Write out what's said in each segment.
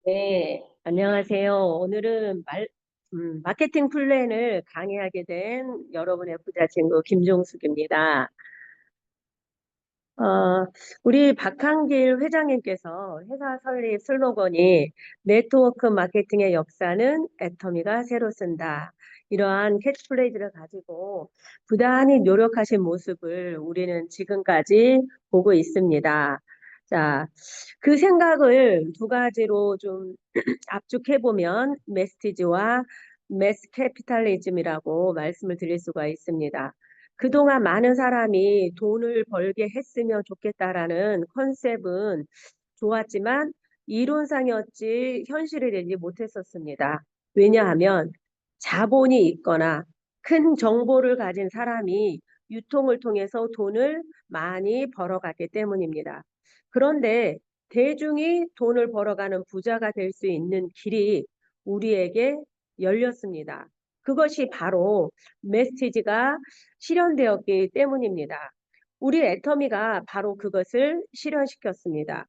네, 안녕하세요. 오늘은 마케팅 플랜을 강의하게 된 여러분의 부자 친구 김종숙입니다. 어, 우리 박한길 회장님께서 회사 설립 슬로건이 네트워크 마케팅의 역사는 애터미가 새로 쓴다. 이러한 캐치프레이즈를 가지고 부단히 노력하신 모습을 우리는 지금까지 보고 있습니다. 자, 그 생각을 두 가지로 좀 압축해보면 메시지와 매스 캐피탈리즘이라고 말씀을 드릴 수가 있습니다. 그동안 많은 사람이 돈을 벌게 했으면 좋겠다라는 컨셉은 좋았지만 이론상이었지 현실이 되지 못했었습니다. 왜냐하면 자본이 있거나 큰 정보를 가진 사람이 유통을 통해서 돈을 많이 벌어갔기 때문입니다. 그런데 대중이 돈을 벌어가는 부자가 될 수 있는 길이 우리에게 열렸습니다. 그것이 바로 메시지가 실현되었기 때문입니다. 우리 애터미가 바로 그것을 실현시켰습니다.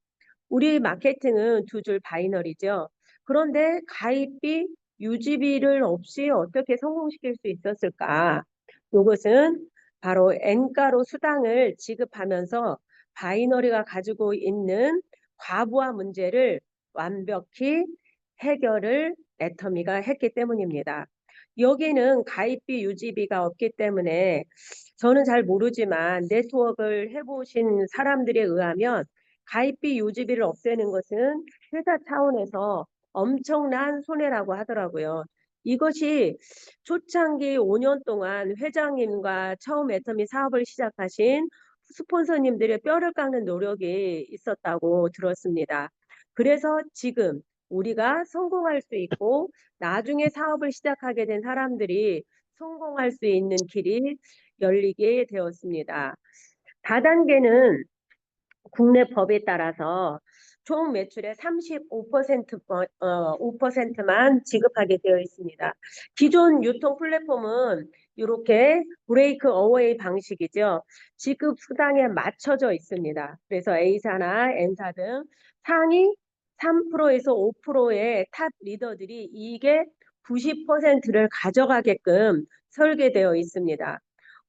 우리 마케팅은 두 줄 바이너리죠. 그런데 가입비, 유지비를 없이 어떻게 성공시킬 수 있었을까? 이것은 바로 N가로 수당을 지급하면서 바이너리가 가지고 있는 과부하 문제를 완벽히 해결을 애터미가 했기 때문입니다. 여기는 가입비, 유지비가 없기 때문에 저는 잘 모르지만 네트워크를 해보신 사람들에 의하면 가입비, 유지비를 없애는 것은 회사 차원에서 엄청난 손해라고 하더라고요. 이것이 초창기 5년 동안 회장님과 처음 애터미 사업을 시작하신 스폰서님들의 뼈를 깎는 노력이 있었다고 들었습니다. 그래서 지금 우리가 성공할 수 있고 나중에 사업을 시작하게 된 사람들이 성공할 수 있는 길이 열리게 되었습니다. 다단계는 국내 법에 따라서 총 매출의 5%만 지급하게 되어 있습니다. 기존 유통 플랫폼은 이렇게 브레이크 어웨이 방식이죠. 지급 수당에 맞춰져 있습니다. 그래서 A사나 N사 등 상위 3%에서 5%의 탑 리더들이 이익의 90%를 가져가게끔 설계되어 있습니다.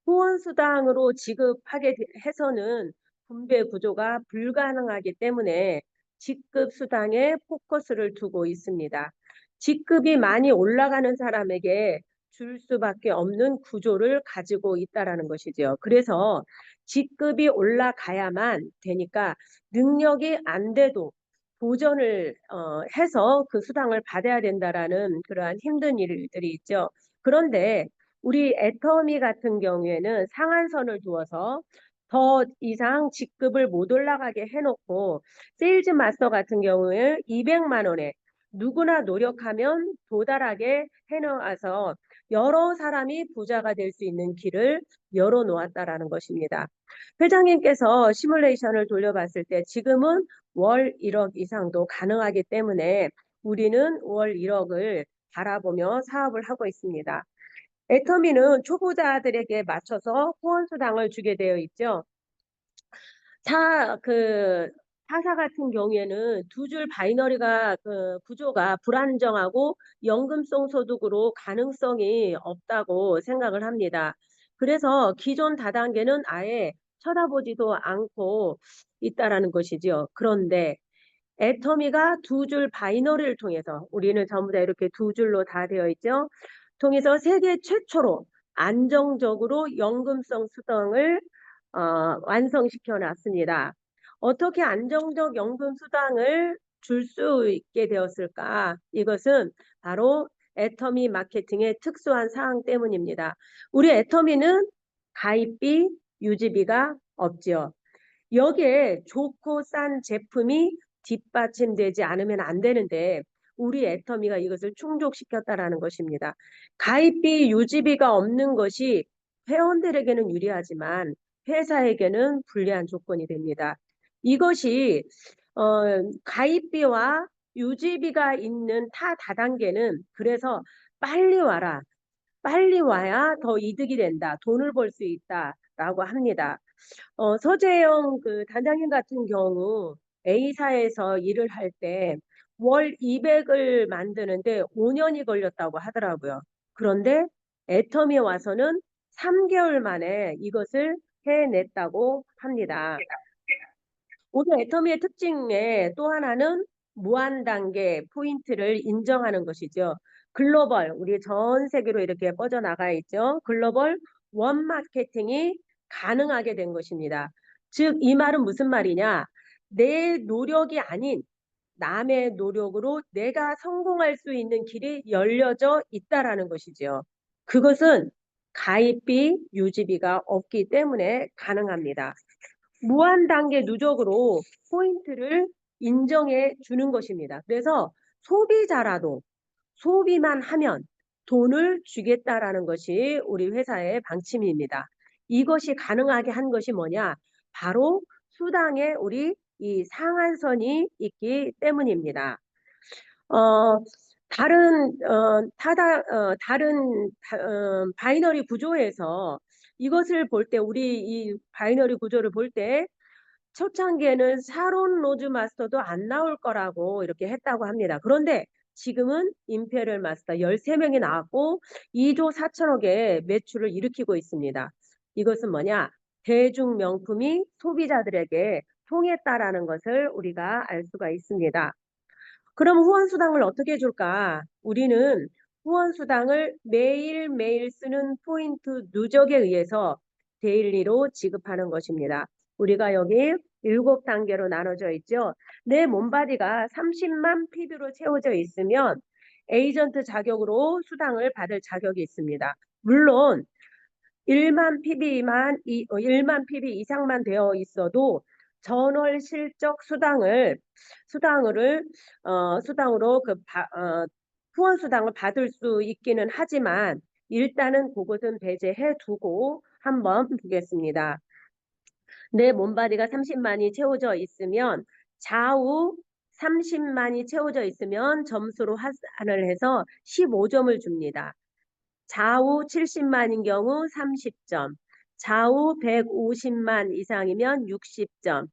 후원수당으로 지급하게 해서는 분배 구조가 불가능하기 때문에 직급 수당에 포커스를 두고 있습니다. 직급이 많이 올라가는 사람에게 줄 수밖에 없는 구조를 가지고 있다라는 것이죠. 그래서 직급이 올라가야만 되니까 능력이 안 돼도 도전을 해서 그 수당을 받아야 된다라는 그러한 힘든 일들이 있죠. 그런데 우리 애터미 같은 경우에는 상한선을 두어서 더 이상 직급을 못 올라가게 해놓고 세일즈 마스터 같은 경우에 200만 원에 누구나 노력하면 도달하게 해놓아서 여러 사람이 부자가 될 수 있는 길을 열어놓았다라는 것입니다. 회장님께서 시뮬레이션을 돌려봤을 때 지금은 월 1억 이상도 가능하기 때문에 우리는 월 1억을 바라보며 사업을 하고 있습니다. 애터미는 초보자들에게 맞춰서 후원수당을 주게 되어 있죠. 그 타사 같은 경우에는 두 줄 바이너리가 그 구조가 불안정하고 연금성 소득으로 가능성이 없다고 생각을 합니다. 그래서 기존 다단계는 아예 쳐다보지도 않고 있다라는 것이지요. 그런데 애터미가 두 줄 바이너리를 통해서 우리는 전부 다 이렇게 두 줄로 다 되어 있죠. 통해서 세계 최초로 안정적으로 연금성 수당을 완성시켜 놨습니다. 어떻게 안정적 연금 수당을 줄 수 있게 되었을까? 이것은 바로 애터미 마케팅의 특수한 사항 때문입니다. 우리 애터미는 가입비, 유지비가 없지요. 여기에 좋고 싼 제품이 뒷받침되지 않으면 안 되는데 우리 애터미가 이것을 충족시켰다라는 것입니다. 가입비, 유지비가 없는 것이 회원들에게는 유리하지만 회사에게는 불리한 조건이 됩니다. 이것이 어, 가입비와 유지비가 있는 타 다단계는 그래서 빨리 와라. 빨리 와야 더 이득이 된다. 돈을 벌 수 있다라고 합니다. 서재영 그 단장님 같은 경우 A사에서 일을 할 때 월 200을 만드는데 5년이 걸렸다고 하더라고요. 그런데 애터미에 와서는 3개월 만에 이것을 해냈다고 합니다. 오늘 애터미의 특징의 또 하나는 무한 단계 포인트를 인정하는 것이죠. 글로벌, 우리 전 세계로 이렇게 뻗어나가 있죠. 글로벌 원 마케팅이 가능하게 된 것입니다. 즉, 이 말은 무슨 말이냐? 내 노력이 아닌 남의 노력으로 내가 성공할 수 있는 길이 열려져 있다라는 것이죠. 그것은 가입비, 유지비가 없기 때문에 가능합니다. 무한 단계 누적으로 포인트를 인정해 주는 것입니다. 그래서 소비자라도 소비만 하면 돈을 주겠다라는 것이 우리 회사의 방침입니다. 이것이 가능하게 한 것이 뭐냐? 바로 수당에 우리 이 상한선이 있기 때문입니다. 어, 다른 바이너리 구조에서 이것을 볼 때, 우리 이 바이너리 구조를 볼 때 초창기에는 샤론 로즈 마스터도 안 나올 거라고 이렇게 했다고 합니다. 그런데 지금은 임페리얼 마스터 13명이 나왔고 2조 4천억의 매출을 일으키고 있습니다. 이것은 뭐냐? 대중 명품이 소비자들에게 통했다라는 것을 우리가 알 수가 있습니다. 그럼 후원수당을 어떻게 줄까? 우리는 후원수당을 매일매일 쓰는 포인트 누적에 의해서 데일리로 지급하는 것입니다. 우리가 여기 7단계로 나눠져 있죠. 내 몸바디가 30만 PB로 채워져 있으면 에이전트 자격으로 수당을 받을 자격이 있습니다. 물론 1만 PB 이상만 되어 있어도 전월 실적 수당으로 후원 수당을 받을 수 있기는 하지만 일단은 그것은 배제해 두고 한번 보겠습니다. 내 몸바디가 30만이 채워져 있으면 좌우 30만이 채워져 있으면 점수로 환산을 해서 15점을 줍니다. 좌우 70만인 경우 30점, 좌우 150만 이상이면 60점,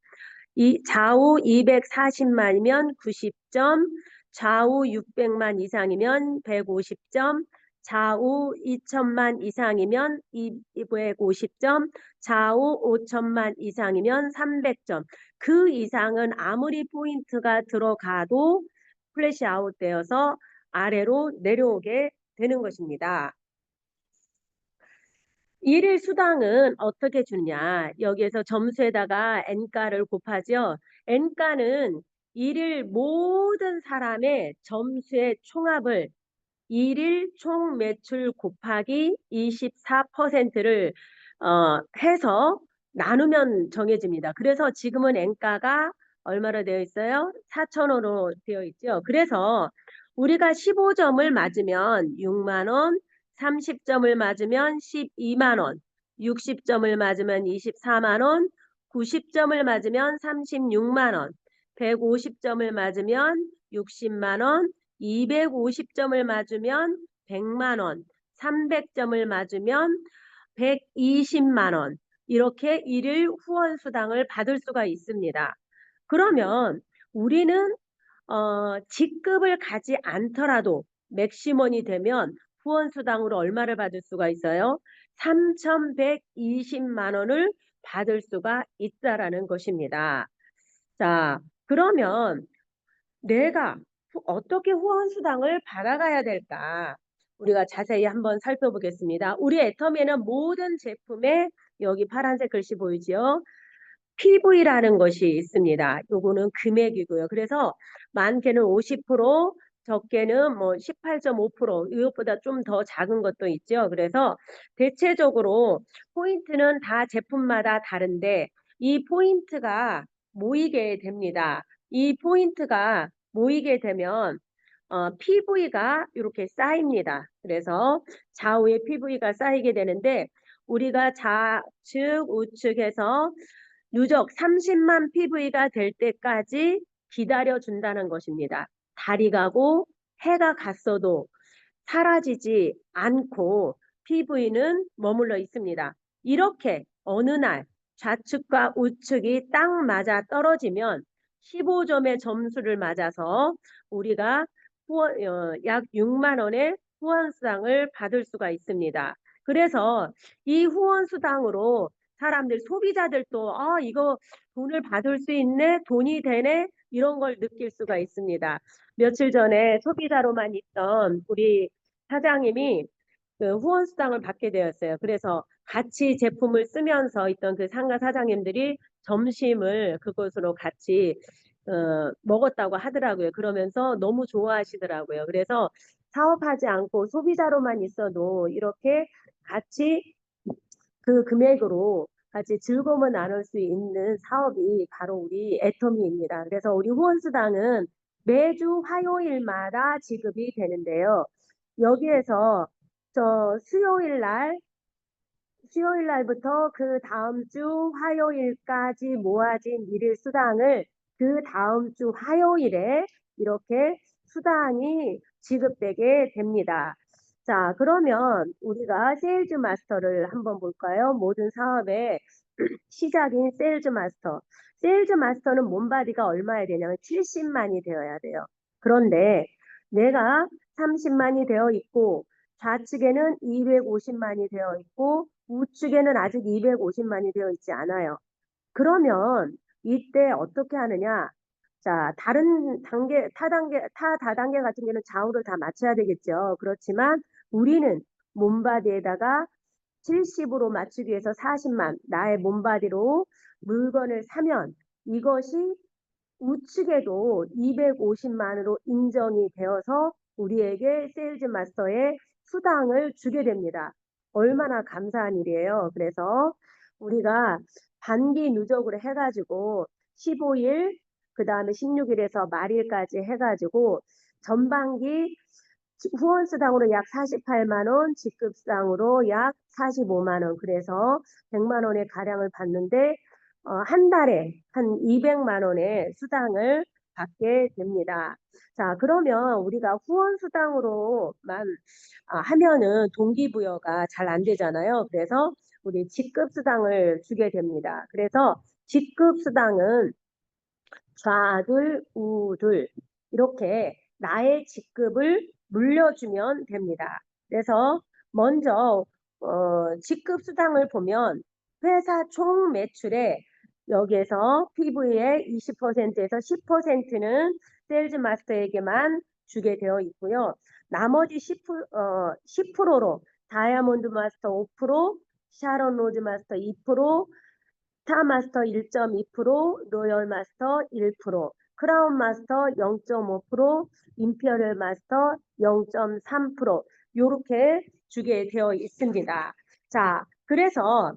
좌우 240만이면 90점, 좌우 600만 이상이면 150점, 좌우 2천만 이상이면 250점, 좌우 5천만 이상이면 300점. 그 이상은 아무리 포인트가 들어가도 플래시 아웃되어서 아래로 내려오게 되는 것입니다. 일일 수당은 어떻게 주냐? 여기에서 점수에다가 N가를 곱하죠. N가는 일일 모든 사람의 점수의 총합을 일일 총 매출 곱하기 24%를 해서 나누면 정해집니다. 그래서 지금은 N가가 얼마로 되어 있어요? 4,000원으로 되어 있죠. 그래서 우리가 15점을 맞으면 6만 원, 30점을 맞으면 12만 원, 60점을 맞으면 24만 원, 90점을 맞으면 36만 원, 150점을 맞으면 60만 원, 250점을 맞으면 100만 원, 300점을 맞으면 120만 원, 이렇게 일일 후원 수당을 받을 수가 있습니다. 그러면 우리는 직급을 가지 않더라도 맥시멈이 되면 후원 수당으로 얼마를 받을 수가 있어요? 3,120만 원을 받을 수가 있다라는 것입니다. 자, 그러면 내가 어떻게 후원 수당을 받아가야 될까? 우리가 자세히 한번 살펴보겠습니다. 우리 애터미에는 모든 제품에 여기 파란색 글씨 보이죠? PV라는 것이 있습니다. 요거는 금액이고요. 그래서 많게는 50%, 적게는 뭐 18.5%, 이것보다 좀 더 작은 것도 있죠. 그래서 대체적으로 포인트는 다 제품마다 다른데 이 포인트가 모이게 됩니다. 이 포인트가 모이게 되면 PV가 이렇게 쌓입니다. 그래서 좌우에 PV가 쌓이게 되는데 우리가 좌측, 우측에서 누적 30만 PV가 될 때까지 기다려 준다는 것입니다. 달이 가고 해가 갔어도 사라지지 않고 PV는 머물러 있습니다. 이렇게 어느 날 좌측과 우측이 딱 맞아 떨어지면 15점의 점수를 맞아서 우리가 약 6만 원의 후원수당을 받을 수가 있습니다. 그래서 이 후원수당으로 사람들, 소비자들도 이거 돈을 받을 수 있네, 돈이 되네, 이런 걸 느낄 수가 있습니다. 며칠 전에 소비자로만 있던 우리 사장님이 그 후원수당을 받게 되었어요. 그래서 같이 제품을 쓰면서 있던 그 상가 사장님들이 점심을 그곳으로 같이 먹었다고 하더라고요. 그러면서 너무 좋아하시더라고요. 그래서 사업하지 않고 소비자로만 있어도 이렇게 같이 그 금액으로 같이 즐거움을 나눌 수 있는 사업이 바로 우리 애터미입니다. 그래서 우리 후원수당은 매주 화요일마다 지급이 되는데요. 여기에서 저 수요일 날부터 그 다음 주 화요일까지 모아진 일일 수당을 그 다음 주 화요일에 이렇게 수당이 지급되게 됩니다. 자, 그러면 우리가 세일즈 마스터를 한번 볼까요? 모든 사업의 시작인 세일즈 마스터. 세일즈 마스터는 몸바디가 얼마야 되냐면 70만이 되어야 돼요. 그런데 내가 30만이 되어 있고 좌측에는 250만이 되어 있고 우측에는 아직 250만이 되어 있지 않아요. 그러면 이때 어떻게 하느냐? 자, 다른 단계, 타 다단계 같은 경우는 좌우를 다 맞춰야 되겠죠. 그렇지만 우리는 몸바디에다가 70으로 맞추기 위해서 40만, 나의 몸바디로 물건을 사면 이것이 우측에도 250만으로 인정이 되어서 우리에게 세일즈 마스터의 수당을 주게 됩니다. 얼마나 감사한 일이에요. 그래서 우리가 반기 누적으로 해가지고 15일, 그 다음에 16일에서 말일까지 해가지고 전반기 후원수당으로 약 48만 원, 직급수당으로 약 45만 원, 그래서 100만 원의 가량을 받는데 한 달에 한 200만 원의 수당을 받게 됩니다. 자, 그러면 우리가 후원수당으로만 하면은 동기부여가 잘 안 되잖아요. 그래서 우리 직급수당을 주게 됩니다. 그래서 직급수당은 좌둘, 우둘 이렇게 나의 직급을 물려주면 됩니다. 그래서 먼저 직급 수당을 보면 회사 총 매출에 여기에서 PV의 20%에서 10%는 세일즈 마스터에게만 주게 되어 있고요. 나머지 10%로 다이아몬드 마스터 5%, 샤론 로즈 마스터 2%, 스타 마스터 1.2%, 로열 마스터 1%, 크라운 마스터 0.5%, 임페리얼 마스터 0.3% 이렇게 주게 되어 있습니다. 자, 그래서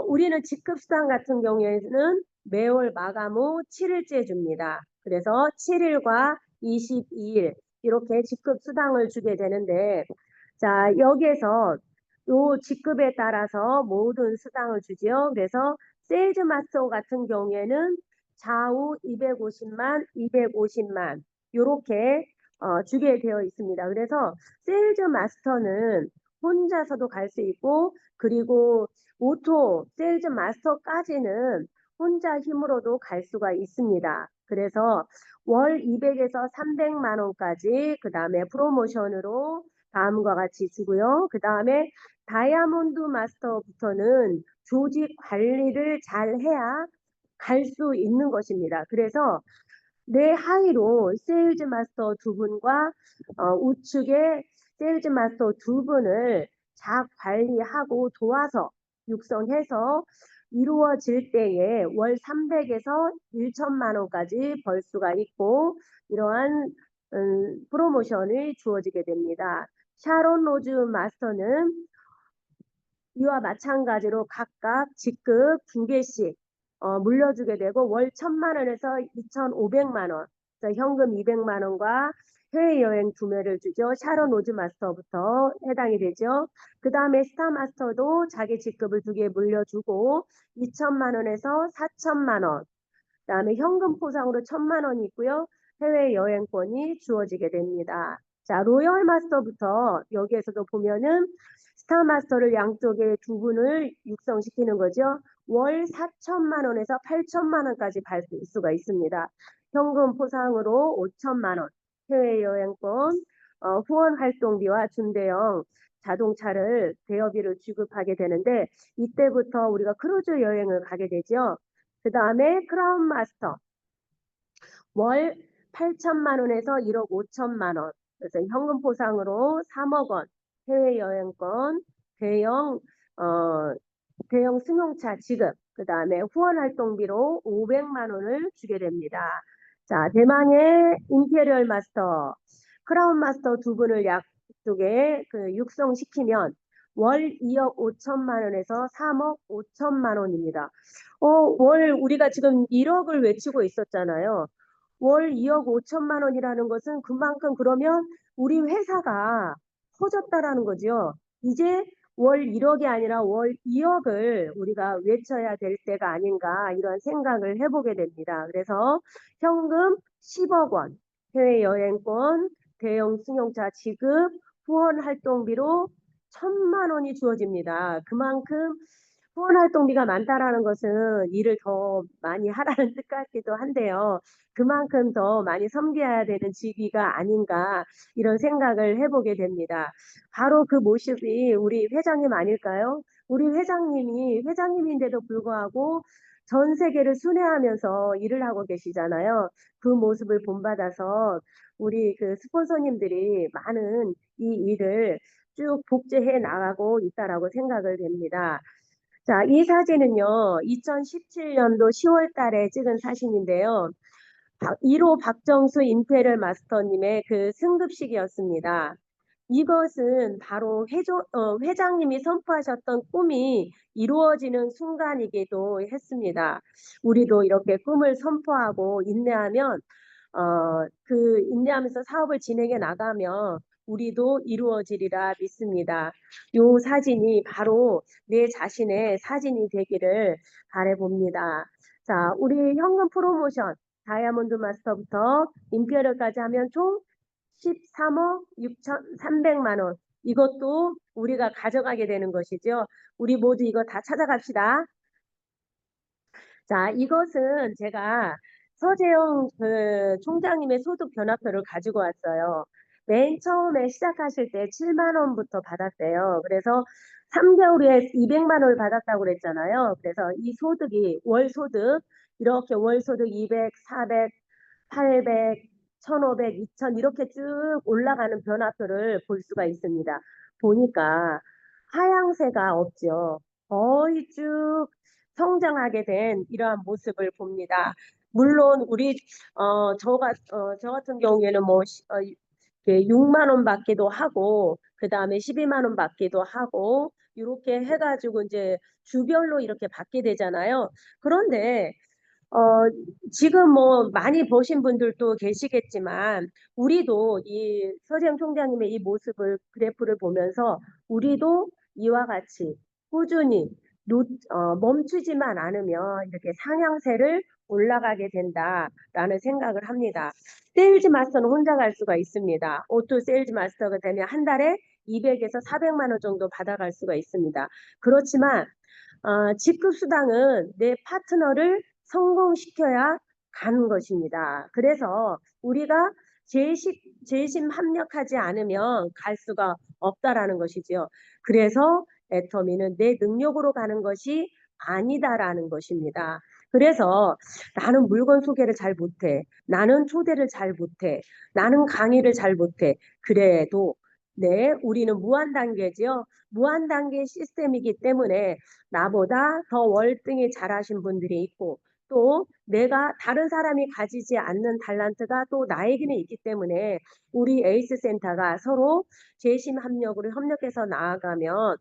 우리는 직급수당 같은 경우에는 매월 마감 후 7일째 줍니다. 그래서 7일과 22일 이렇게 직급수당을 주게 되는데 자, 여기에서 요 직급에 따라서 모든 수당을 주지요. 그래서 세일즈 마스터 같은 경우에는 좌우 250만, 250만 이렇게 주게 되어 있습니다. 그래서 세일즈 마스터는 혼자서도 갈 수 있고 그리고 오토 세일즈 마스터까지는 혼자 힘으로도 갈 수가 있습니다. 그래서 월 200에서 300만 원까지 그 다음에 프로모션으로 다음과 같이 주고요. 그 다음에 다이아몬드 마스터부터는 조직 관리를 잘 해야 갈 수 있는 것입니다. 그래서 내 하위로 세일즈 마스터 두 분과 우측에 세일즈 마스터 두 분을 잘 관리하고 도와서 육성해서 이루어질 때에 월 300에서 1천만 원까지 벌 수가 있고 이러한 프로모션이 주어지게 됩니다. 샤론 로즈 마스터는 이와 마찬가지로 각각 직급 두 개씩 물려주게 되고 월 1,000만 원에서 2,500만 원, 현금 200만 원과 해외여행 2매를 주죠. 샤론 로즈 마스터부터 해당이 되죠. 그 다음에 스타 마스터도 자기 직급을 2개 물려주고 2천만 원에서 4천만 원, 그 다음에 현금 포상으로 1,000만 원이 있고요. 해외여행권이 주어지게 됩니다. 자, 로열 마스터부터 여기에서도 보면은 스타 마스터를 양쪽에 두 분을 육성시키는 거죠. 월 4천만 원에서 8천만 원까지 받을 수가 있습니다. 현금 포상으로 5천만 원, 해외여행권, 후원 활동비와 준대형 자동차를 대여비를 지급하게 되는데 이때부터 우리가 크루즈 여행을 가게 되죠. 그 다음에 크라운 마스터 월 8천만 원에서 1억 5천만 원. 그래서 현금 포상으로 3억 원, 해외여행권, 대형 어, 대형 승용차 지급, 그 다음에 후원 활동비로 500만 원을 주게 됩니다. 자, 대망의 임페리얼 마스터, 크라운 마스터 두 분을 약속에 육성시키면 월 2억 5천만 원에서 3억 5천만 원입니다. 월 우리가 지금 1억을 외치고 있었잖아요. 월 2억 5천만 원이라는 것은 그만큼 그러면 우리 회사가 커졌다라는 거죠. 이제 월 1억이 아니라 월 2억을 우리가 외쳐야 될 때가 아닌가 이런 생각을 해보게 됩니다. 그래서 현금 10억 원, 해외여행권, 대형 승용차 지급, 후원 활동비로 1천만 원이 주어집니다. 그만큼 후원 활동비가 많다라는 것은 일을 더 많이 하라는 뜻 같기도 한데요. 그만큼 더 많이 섬겨야 되는 직위가 아닌가 이런 생각을 해보게 됩니다. 바로 그 모습이 우리 회장님 아닐까요? 우리 회장님이 회장님인데도 불구하고 전 세계를 순회하면서 일을 하고 계시잖아요. 그 모습을 본받아서 우리 그 스폰서님들이 많은 이 일을 쭉 복제해 나가고 있다라고 생각을 됩니다. 자, 이 사진은요, 2017년도 10월 달에 찍은 사진인데요. 1호 박정수 임페리얼 마스터님의 그 승급식이었습니다. 이것은 바로 회장님이 선포하셨던 꿈이 이루어지는 순간이기도 했습니다. 우리도 이렇게 꿈을 선포하고 인내하면, 인내하면서 사업을 진행해 나가면 우리도 이루어지리라 믿습니다. 요 사진이 바로 내 자신의 사진이 되기를 바라봅니다. 자, 우리 현금 프로모션 다이아몬드 마스터부터 임페리얼까지 하면 총 13억 6,300만 원. 이것도 우리가 가져가게 되는 것이죠. 우리 모두 이거 다 찾아갑시다. 자, 이것은 제가 서재영 총장님의 소득 변화표를 가지고 왔어요. 맨 처음에 시작하실 때 7만 원부터 받았대요. 그래서 3개월 후에 200만 원을 받았다고 그랬잖아요. 그래서 이 소득이 월 소득 이렇게 월 소득 200, 400, 800, 1,500, 2,000 이렇게 쭉 올라가는 변화표를 볼 수가 있습니다. 보니까 하향세가 없죠. 거의 쭉 성장하게 된 이러한 모습을 봅니다. 물론 우리 저 같은 경우에는 뭐 6만 원 받기도 하고 그 다음에 12만 원 받기도 하고 이렇게 해가지고 이제 주별로 이렇게 받게 되잖아요. 그런데 어, 지금 뭐 많이 보신 분들도 계시겠지만 우리도 이 서재영 총장님의 이 모습을 그래프를 보면서 우리도 이와 같이 꾸준히 멈추지만 않으면 이렇게 상향세를 올라가게 된다라는 생각을 합니다. 세일즈 마스터는 혼자 갈 수가 있습니다. 오토 세일즈 마스터가 되면 한 달에 200에서 400만 원 정도 받아갈 수가 있습니다. 그렇지만 직급 수당은 내 파트너를 성공시켜야 가는 것입니다. 그래서 우리가 재심 합력하지 않으면 갈 수가 없다라는 것이죠. 그래서 애터미는 내 능력으로 가는 것이 아니다라는 것입니다. 그래서 나는 물건 소개를 잘 못해. 나는 초대를 잘 못해. 나는 강의를 잘 못해. 그래도 네, 우리는 무한 단계죠. 무한 단계 시스템이기 때문에 나보다 더 월등히 잘하신 분들이 있고 또 내가 다른 사람이 가지지 않는 달란트가 또 나에게는 있기 때문에 우리 에이스 센터가 서로 재심 합력으로 협력해서 나아가면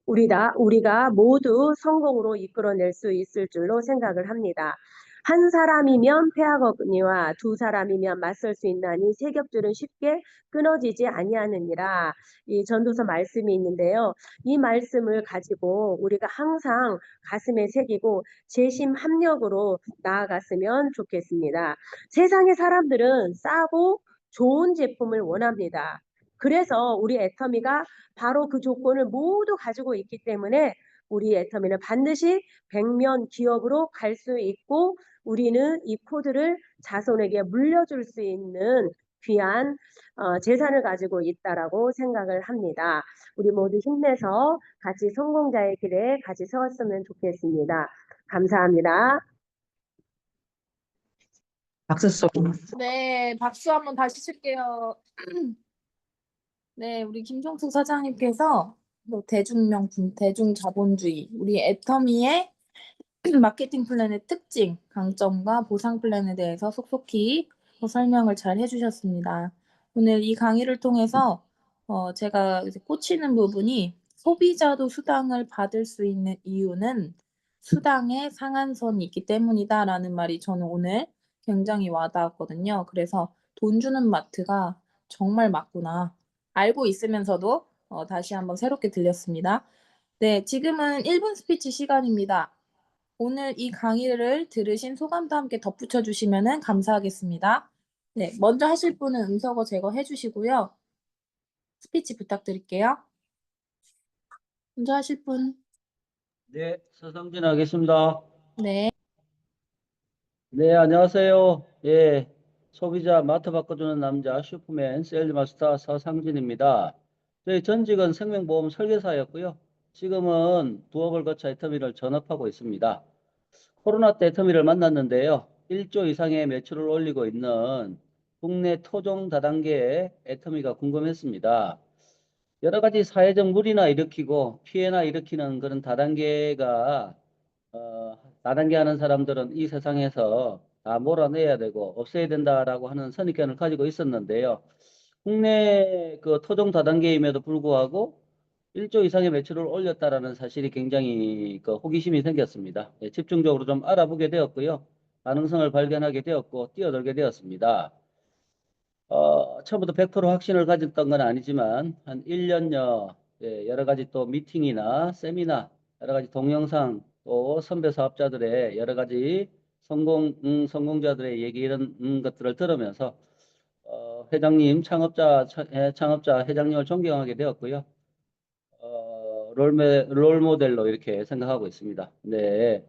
우리가 모두 성공으로 이끌어낼 수 있을 줄로 생각을 합니다. 한 사람이면 패하거니와 두 사람이면 맞설 수 있나니 세 겹줄은 쉽게 끊어지지 아니하느니라. 이 전도서 말씀이 있는데요. 이 말씀을 가지고 우리가 항상 가슴에 새기고 재심 합력으로 나아갔으면 좋겠습니다. 세상의 사람들은 싸고 좋은 제품을 원합니다. 그래서 우리 애터미가 바로 그 조건을 모두 가지고 있기 때문에 우리 애터미는 반드시 100면 기업으로 갈 수 있고 우리는 이 코드를 자손에게 물려줄 수 있는 귀한 재산을 가지고 있다라고 생각을 합니다. 우리 모두 힘내서 같이 성공자의 길에 같이 서었으면 좋겠습니다. 감사합니다. 박수 소리. 네, 박수 한번 다시 칠게요. 네, 우리 김종숙 사장님께서 뭐 대중명품, 대중자본주의, 우리 애터미의 마케팅 플랜의 특징, 강점과 보상 플랜에 대해서 속속히 설명을 잘 해주셨습니다. 오늘 이 강의를 통해서 제가 이제 꽂히는 부분이 소비자도 수당을 받을 수 있는 이유는 수당의 상한선이 있기 때문이다라는 말이 저는 오늘 굉장히 와닿았거든요. 그래서 돈 주는 마트가 정말 맞구나. 알고 있으면서도 다시 한번 새롭게 들렸습니다. 네, 지금은 1분 스피치 시간입니다. 오늘 이 강의를 들으신 소감도 함께 덧붙여 주시면 감사하겠습니다. 네, 먼저 하실 분은 음성어 제거해 주시고요. 스피치 부탁드릴게요. 먼저 하실 분. 네, 서성진 하겠습니다. 네. 네, 안녕하세요. 예, 소비자 마트 바꿔주는 남자 슈퍼맨 세일즈마스터 서상진입니다. 저희 전직은 생명보험 설계사였고요. 지금은 부업을 거쳐 애터미를 전업하고 있습니다. 코로나 때 애터미를 만났는데요. 1조 이상의 매출을 올리고 있는 국내 토종 다단계의 애터미가 궁금했습니다. 여러 가지 사회적 무리나 일으키고 피해나 일으키는 그런 다단계가 다단계 하는 사람들은 이 세상에서 다 몰아내야 되고 없애야 된다라고 하는 선입견을 가지고 있었는데요. 국내 그 토종 다단계임에도 불구하고 1조 이상의 매출을 올렸다라는 사실이 굉장히 그 호기심이 생겼습니다. 예, 집중적으로 좀 알아보게 되었고요. 가능성을 발견하게 되었고 뛰어들게 되었습니다. 처음부터 100% 확신을 가졌던 건 아니지만 한 1년여 여러 가지 또 미팅이나 세미나 여러 가지 동영상 또 선배 사업자들의 여러 가지 성공자들의 얘기 이런 것들을 들으면서 회장님 창업자 회장님을 존경하게 되었고요. 롤 모델로 이렇게 생각하고 있습니다. 네.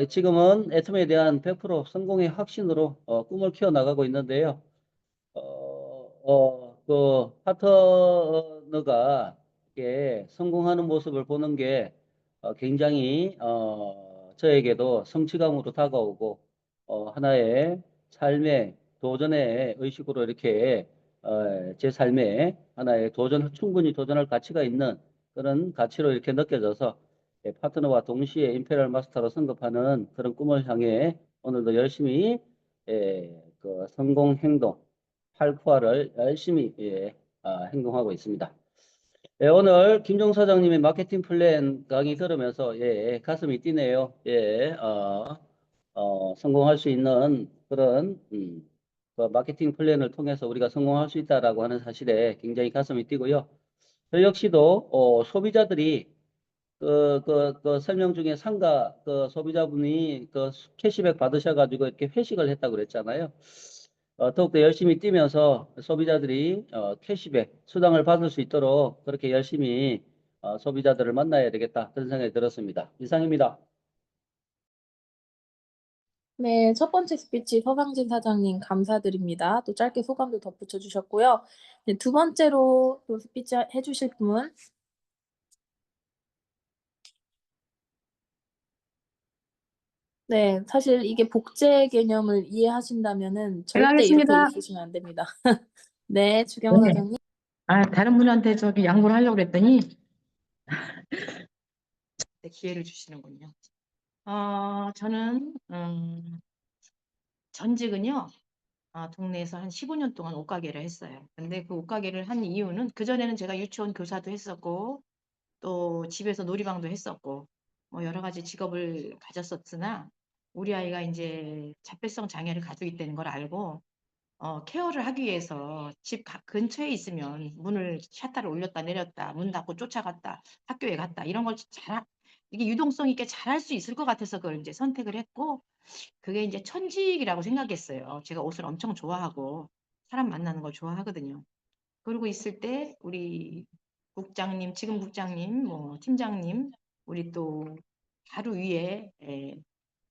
지금은 애텀에 대한 100% 성공의 확신으로 꿈을 키워나가고 있는데요. 그 파트너가 이렇게 성공하는 모습을 보는 게 굉장히 저에게도 성취감으로 다가오고 하나의 삶의 도전의 의식으로 이렇게 제 삶에 하나의 충분히 도전할 가치가 있는 그런 가치로 이렇게 느껴져서 파트너와 동시에 임페리얼 마스터로 승급하는 그런 꿈을 향해 오늘도 열심히 그 성공 행동 팔쿠아를 열심히 행동하고 있습니다. 오늘 김종 사장님의 마케팅 플랜 강의 들으면서 가슴이 뛰네요. 성공할 수 있는 그런 그 마케팅 플랜을 통해서 우리가 성공할 수 있다라고 하는 사실에 굉장히 가슴이 뛰고요. 저 역시도 소비자들이 그 설명 중에 상가 그 소비자분이 그 캐시백 받으셔가지고 이렇게 회식을 했다고 그랬잖아요. 더욱더 열심히 뛰면서 소비자들이 캐시백 수당을 받을 수 있도록 그렇게 열심히 소비자들을 만나야 되겠다 그런 생각이 들었습니다. 이상입니다. 네, 첫 번째 스피치 서상진 사장님 감사드립니다. 또 짧게 소감도 덧붙여 주셨고요. 네, 두 번째로 또 스피치 해주실 분. 네, 사실 이게 복제 개념을 이해하신다면은 절대 이렇게 하겠습니다. 있으시면 안 됩니다. 네, 주경 네. 사장님. 다른 분한테 저기 양보를 하려고 그랬더니 기회를 주시는군요. 저는 전직은요. 동네에서 한 15년 동안 옷가게를 했어요. 근데 그 옷가게를 한 이유는 그전에는 제가 유치원 교사도 했었고 또 집에서 놀이방도 했었고 뭐 여러 가지 직업을 가졌었으나 우리 아이가 이제 자폐성 장애를 가지고 있다는 걸 알고 케어를 하기 위해서 집 근처에 있으면 문을 샷다를 올렸다 내렸다 문 닫고 쫓아갔다 학교에 갔다 이런 걸 이게 유동성 있게 잘할 수 있을 것 같아서 그걸 이제 선택을 했고 그게 이제 천직이라고 생각했어요. 제가 옷을 엄청 좋아하고 사람 만나는 걸 좋아하거든요. 그러고 있을 때 우리 국장님, 지금 국장님, 뭐 팀장님 우리 또 바로 위에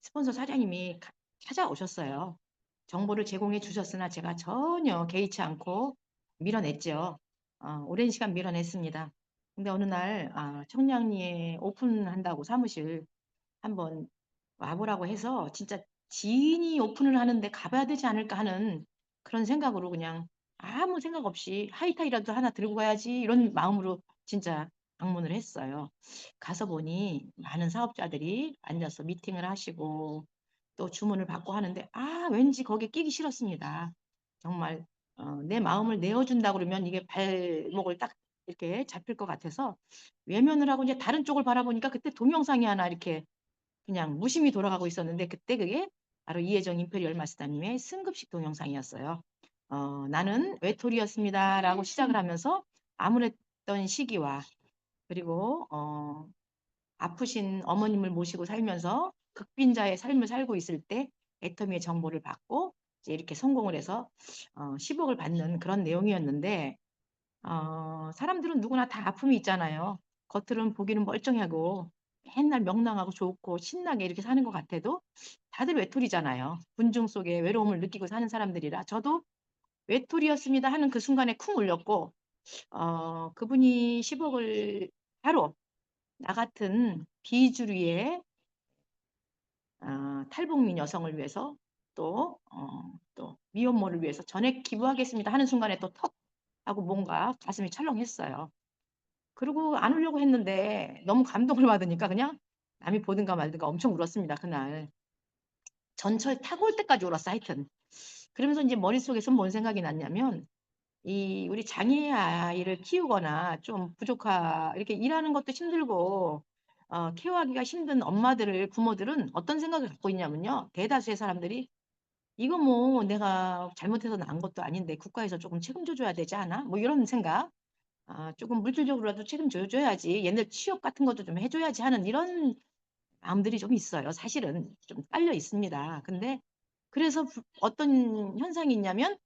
스폰서 사장님이 찾아오셨어요. 정보를 제공해 주셨으나 제가 전혀 개의치 않고 밀어냈죠. 오랜 시간 밀어냈습니다. 근데 어느 날 청량리에 오픈한다고 사무실 한번 와보라고 해서 진짜 지인이 오픈을 하는데 가봐야 되지 않을까 하는 그런 생각으로 그냥 아무 생각 없이 하이타이라도 하나 들고 가야지 이런 마음으로 진짜 방문을 했어요. 가서 보니 많은 사업자들이 앉아서 미팅을 하시고 또 주문을 받고 하는데 왠지 거기에 끼기 싫었습니다. 정말 내 마음을 내어준다 그러면 이게 발목을 딱 이렇게 잡힐 것 같아서 외면을 하고 이제 다른 쪽을 바라보니까 그때 동영상이 하나 이렇게 그냥 무심히 돌아가고 있었는데 그때 그게 바로 이혜정 임페리얼 마스터님의 승급식 동영상이었어요. 나는 외톨이였습니다라고 시작을 하면서 암울했던 시기와 그리고 아프신 어머님을 모시고 살면서 극빈자의 삶을 살고 있을 때 애터미의 정보를 받고 이제 이렇게 성공을 해서 10억을 받는 그런 내용이었는데 사람들은 누구나 다 아픔이 있잖아요. 겉으로는 보기는 멀쩡하고 맨날 명랑하고 좋고 신나게 이렇게 사는 것 같아도 다들 외톨이잖아요. 군중 속에 외로움을 느끼고 사는 사람들이라 저도 외톨이였습니다 하는 그 순간에 쿵 울렸고 그분이 10억을 바로 나 같은 비주류의 탈북민 여성을 위해서 또 미혼모를 위해서 전액 기부하겠습니다 하는 순간에 또 턱 하고 뭔가 가슴이 철렁했어요. 그리고 안 울려고 했는데 너무 감동을 받으니까 그냥 남이 보든가 말든가 엄청 울었습니다, 그날. 전철 타고 올 때까지 울었어, 하여튼. 그러면서 이제 머릿속에서 뭔 생각이 났냐면, 우리 장애 아이를 키우거나 좀 이렇게 일하는 것도 힘들고, 케어하기가 힘든 부모들은 어떤 생각을 갖고 있냐면요. 대다수의 사람들이, 이거 뭐 내가 잘못해서 낳은 것도 아닌데 국가에서 조금 책임져 줘야 되지 않아? 뭐 이런 생각. 조금 물질적으로라도 책임져 줘야지. 얘네 취업 같은 것도 좀 해줘야지 하는 이런 마음들이 좀 있어요. 사실은 좀 깔려 있습니다. 근데 그래서 어떤 현상이 있냐면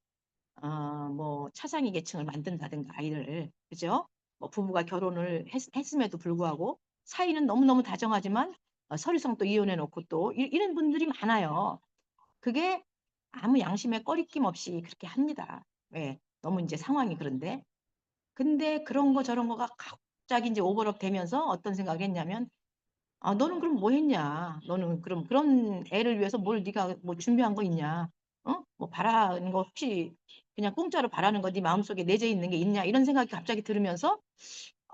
뭐 차상위 계층을 만든다든가 아이를 그죠? 뭐 부부가 결혼을 했음에도 불구하고 사이는 너무너무 다정하지만 서류상 또 이혼해 놓고 또 이런 분들이 많아요. 그게 아무 양심에 꺼리낌 없이 그렇게 합니다. 왜? 너무 이제 상황이 그런데. 근데 그런 거 저런 거가 갑자기 이제 오버랩 되면서 어떤 생각을 했냐면 너는 그럼 뭐 했냐? 너는 그럼 그런 애를 위해서 뭘 네가 뭐 준비한 거 있냐? 뭐 바라는 거 혹시 그냥 공짜로 바라는 거 네 마음속에 내재 있는 게 있냐? 이런 생각이 갑자기 들으면서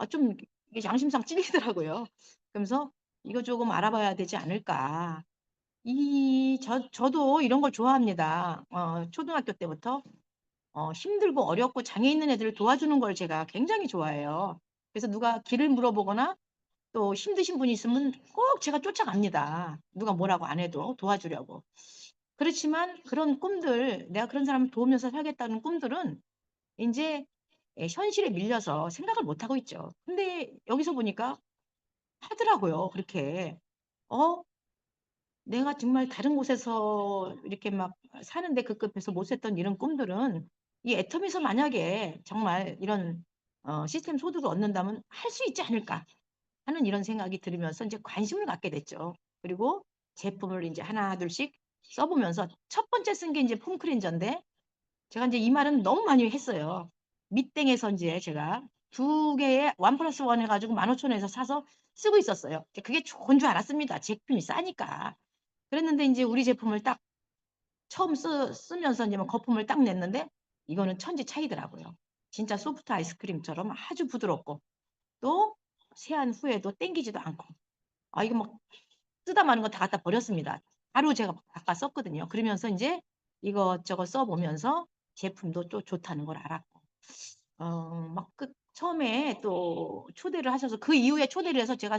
좀 이게 양심상 찔리더라고요. 그러면서 이거 조금 알아봐야 되지 않을까? 저도 이런 걸 좋아합니다. 초등학교 때부터 힘들고 어렵고 장애 있는 애들을 도와주는 걸 제가 굉장히 좋아해요. 그래서 누가 길을 물어보거나 또 힘드신 분이 있으면 꼭 제가 쫓아갑니다. 누가 뭐라고 안 해도 도와주려고. 그렇지만 그런 꿈들, 내가 그런 사람을 도우면서 살겠다는 꿈들은 이제 현실에 밀려서 생각을 못 하고 있죠. 근데 여기서 보니까 하더라고요. 그렇게. 어, 내가 정말 다른 곳에서 이렇게 막 사는데 급급해서 못 샜던 이런 꿈들은 이 애텀에서 만약에 정말 이런 시스템 소득을 얻는다면 할 수 있지 않을까 하는 이런 생각이 들으면서 이제 관심을 갖게 됐죠. 그리고 제품을 이제 하나 둘씩 써보면서 첫 번째 쓴 게 이제 폼 클렌저인데 제가 이제 이 말은 너무 많이 했어요. 밑땡에서 이제 제가 두 개에 1+1 해가지고 15,000원에서 사서 쓰고 있었어요. 그게 좋은 줄 알았습니다. 제품이 싸니까. 그랬는데 이제 우리 제품을 딱 처음 쓰면서 이제 뭐 거품을 딱 냈는데 이거는 천지 차이더라고요. 진짜 소프트 아이스크림처럼 아주 부드럽고 또 세안 후에도 땡기지도 않고 이거 막 쓰다 마는 거 다 갖다 버렸습니다. 하루 제가 바꿔 썼거든요. 그러면서 이제 이것저것 써보면서 제품도 또 좋다는 걸 알았고 막 처음에 또 초대를 하셔서 그 이후에 초대를 해서 제가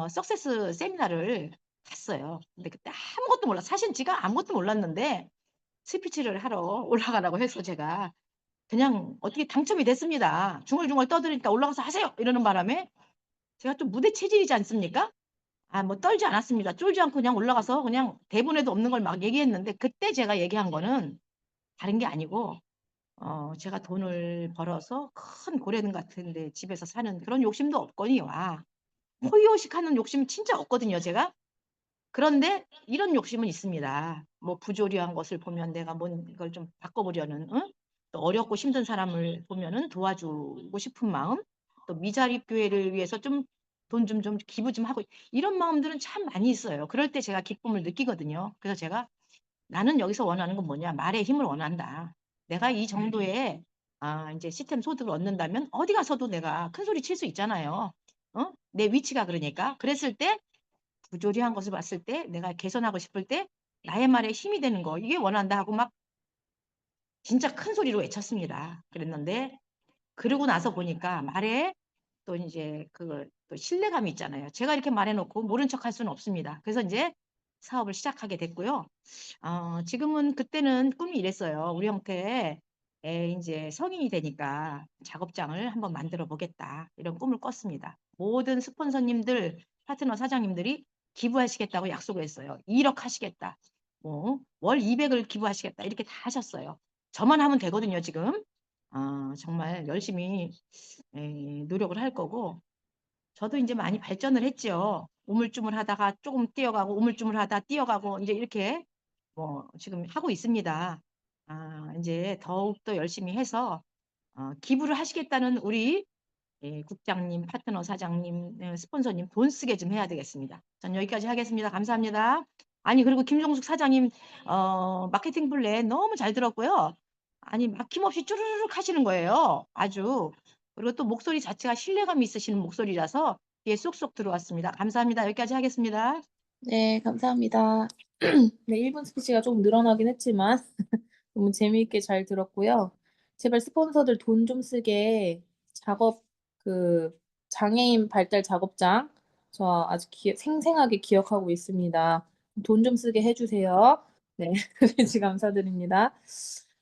석세스 세미나를 갔어요. 근데 그때 아무것도 몰라. 사실 제가 아무것도 몰랐는데 스피치를 하러 올라가라고 해서 제가 그냥 어떻게 당첨이 됐습니다. 중얼중얼 떠드니까 올라가서 하세요. 이러는 바람에 제가 좀 무대 체질이지 않습니까? 뭐 떨지 않았습니다. 쫄지 않고 그냥 올라가서 그냥 대본에도 없는 걸 막 얘기했는데 그때 제가 얘기한 거는 다른 게 아니고 제가 돈을 벌어서 큰 고래등 같은데 집에서 사는 그런 욕심도 없거니와 호의호식하는 욕심 진짜 없거든요, 제가. 그런데 이런 욕심은 있습니다. 뭐 부조리한 것을 보면 내가 이걸 좀 바꿔보려는, 응? 또 어렵고 힘든 사람을 보면은 도와주고 싶은 마음, 또 미자립 교회를 위해서 좀 돈 좀 기부 좀 하고 이런 마음들은 참 많이 있어요. 그럴 때 제가 기쁨을 느끼거든요. 그래서 제가 나는 여기서 원하는 건 뭐냐? 말의 힘을 원한다. 내가 이 정도의 이제 시스템 소득을 얻는다면 어디 가서도 내가 큰 소리 칠 수 있잖아요. 어? 내 위치가 그러니까. 그랬을 때 부조리한 것을 봤을 때 내가 개선하고 싶을 때 나의 말에 힘이 되는 거 이게 원한다 하고 막 진짜 큰 소리로 외쳤습니다. 그랬는데 그러고 나서 보니까 말에 또 이제 또 신뢰감이 있잖아요. 제가 이렇게 말해놓고 모른 척 할 수는 없습니다. 그래서 이제 사업을 시작하게 됐고요. 지금은 그때는 꿈이 이랬어요. 우리 형태 이제 성인이 되니까 작업장을 한번 만들어 보겠다. 이런 꿈을 꿨습니다. 모든 스폰서님들, 파트너 사장님들이 기부하시겠다고 약속을 했어요. 1억 하시겠다. 뭐, 월 200을 기부하시겠다. 이렇게 다 하셨어요. 저만 하면 되거든요, 지금. 정말 열심히 노력을 할 거고, 저도 이제 많이 발전을 했죠. 우물쭈물하다가 조금 뛰어가고 우물쭈물하다 뛰어가고 이제 이렇게 뭐 지금 하고 있습니다. 이제 더욱더 열심히 해서 기부를 하시겠다는 우리 국장님, 파트너 사장님, 스폰서님 돈 쓰게 좀 해야 되겠습니다. 전 여기까지 하겠습니다. 감사합니다. 아니 그리고 김종숙 사장님 마케팅 플랜 너무 잘 들었고요. 아니 막힘없이 쭈르륵 하시는 거예요. 아주. 그리고 또 목소리 자체가 신뢰감 있으시는 목소리라서 뒤에 쏙쏙 들어왔습니다. 감사합니다. 여기까지 하겠습니다. 네, 감사합니다. 네, 1분 스피치가 조금 늘어나긴 했지만 너무 재미있게 잘 들었고요. 제발 스폰서들 돈 좀 쓰게 작업 장애인 발달 작업장 저 아주 생생하게 기억하고 있습니다. 돈 좀 쓰게 해주세요. 네, 스피치 감사드립니다.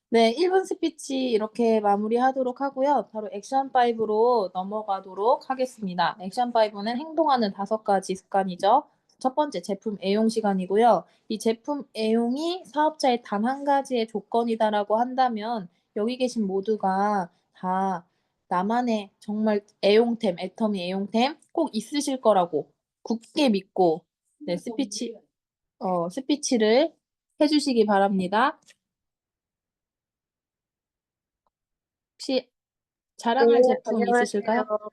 네, 1분 스피치 이렇게 마무리하도록 하고요. 바로 액션 5로 넘어가도록 하겠습니다. 액션 5는 행동하는 5가지 습관이죠. 첫 번째 제품 애용 시간이고요. 이 제품 애용이 사업자의 단 한 가지의 조건이다라고 한다면 여기 계신 모두가 다 나만의 정말 애용템, 애터미 애용템 꼭 있으실 거라고 굳게 믿고 네, 스피치를 해주시기 바랍니다. 혹시 자랑할 네, 제품 있으실까요? 안녕하세요.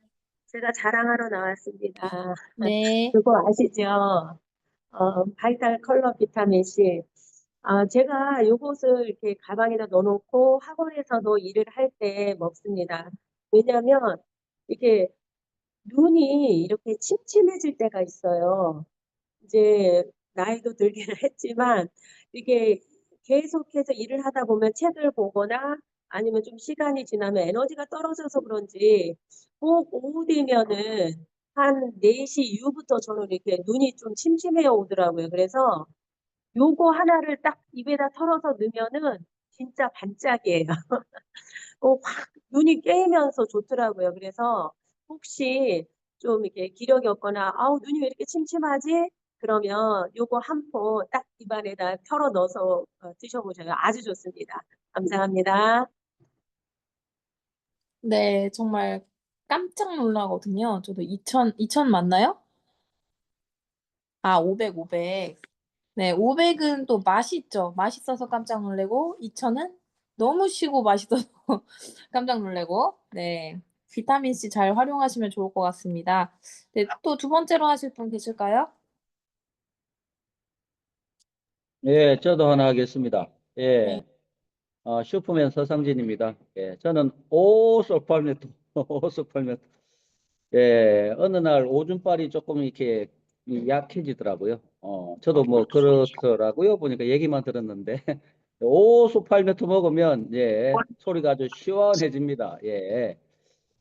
제가 자랑하러 나왔습니다. 네. 그거 아시죠? 바이탈 컬러 비타민 C. 제가 요것을 이렇게 가방에다 넣어놓고 학원에서도 일을 할 때 먹습니다. 왜냐하면 이게 눈이 이렇게 침침해질 때가 있어요. 이제 나이도 들기는 했지만 이게 계속해서 일을 하다 보면 책을 보거나 아니면 좀 시간이 지나면 에너지가 떨어져서 그런지 꼭 오후 되면은 한 4시 이후부터 저는 이렇게 눈이 좀 침침해 오더라고요. 그래서 요거 하나를 딱 입에다 털어서 넣으면은 진짜 반짝이에요. 확 눈이 깨이면서 좋더라고요. 그래서 혹시 좀 이렇게 기력이 없거나 아우 눈이 왜 이렇게 침침하지? 그러면 요거 한 포 딱 입안에다 털어 넣어서 드셔보셔요. 아주 좋습니다. 감사합니다. 네, 정말 깜짝 놀라거든요. 저도 2000 맞나요? 500. 네, 500은 또 맛있죠. 맛있어서 깜짝 놀래고, 2000은 너무 쉬고 맛있어서 깜짝 놀래고, 네. 비타민C 잘 활용하시면 좋을 것 같습니다. 네, 또 두 번째로 하실 분 계실까요? 예, 저도 하나 하겠습니다. 네. 예, 슈퍼맨 서상진입니다. 예, 저는 오솔팔메토, 오솔팔메토. 예, 어느 날 오줌빨이 조금 이렇게 약해지더라고요. 저도 뭐 그렇더라고요. 보니까 얘기만 들었는데. 오소팔메토 먹으면, 예, 소리가 아주 시원해집니다. 예.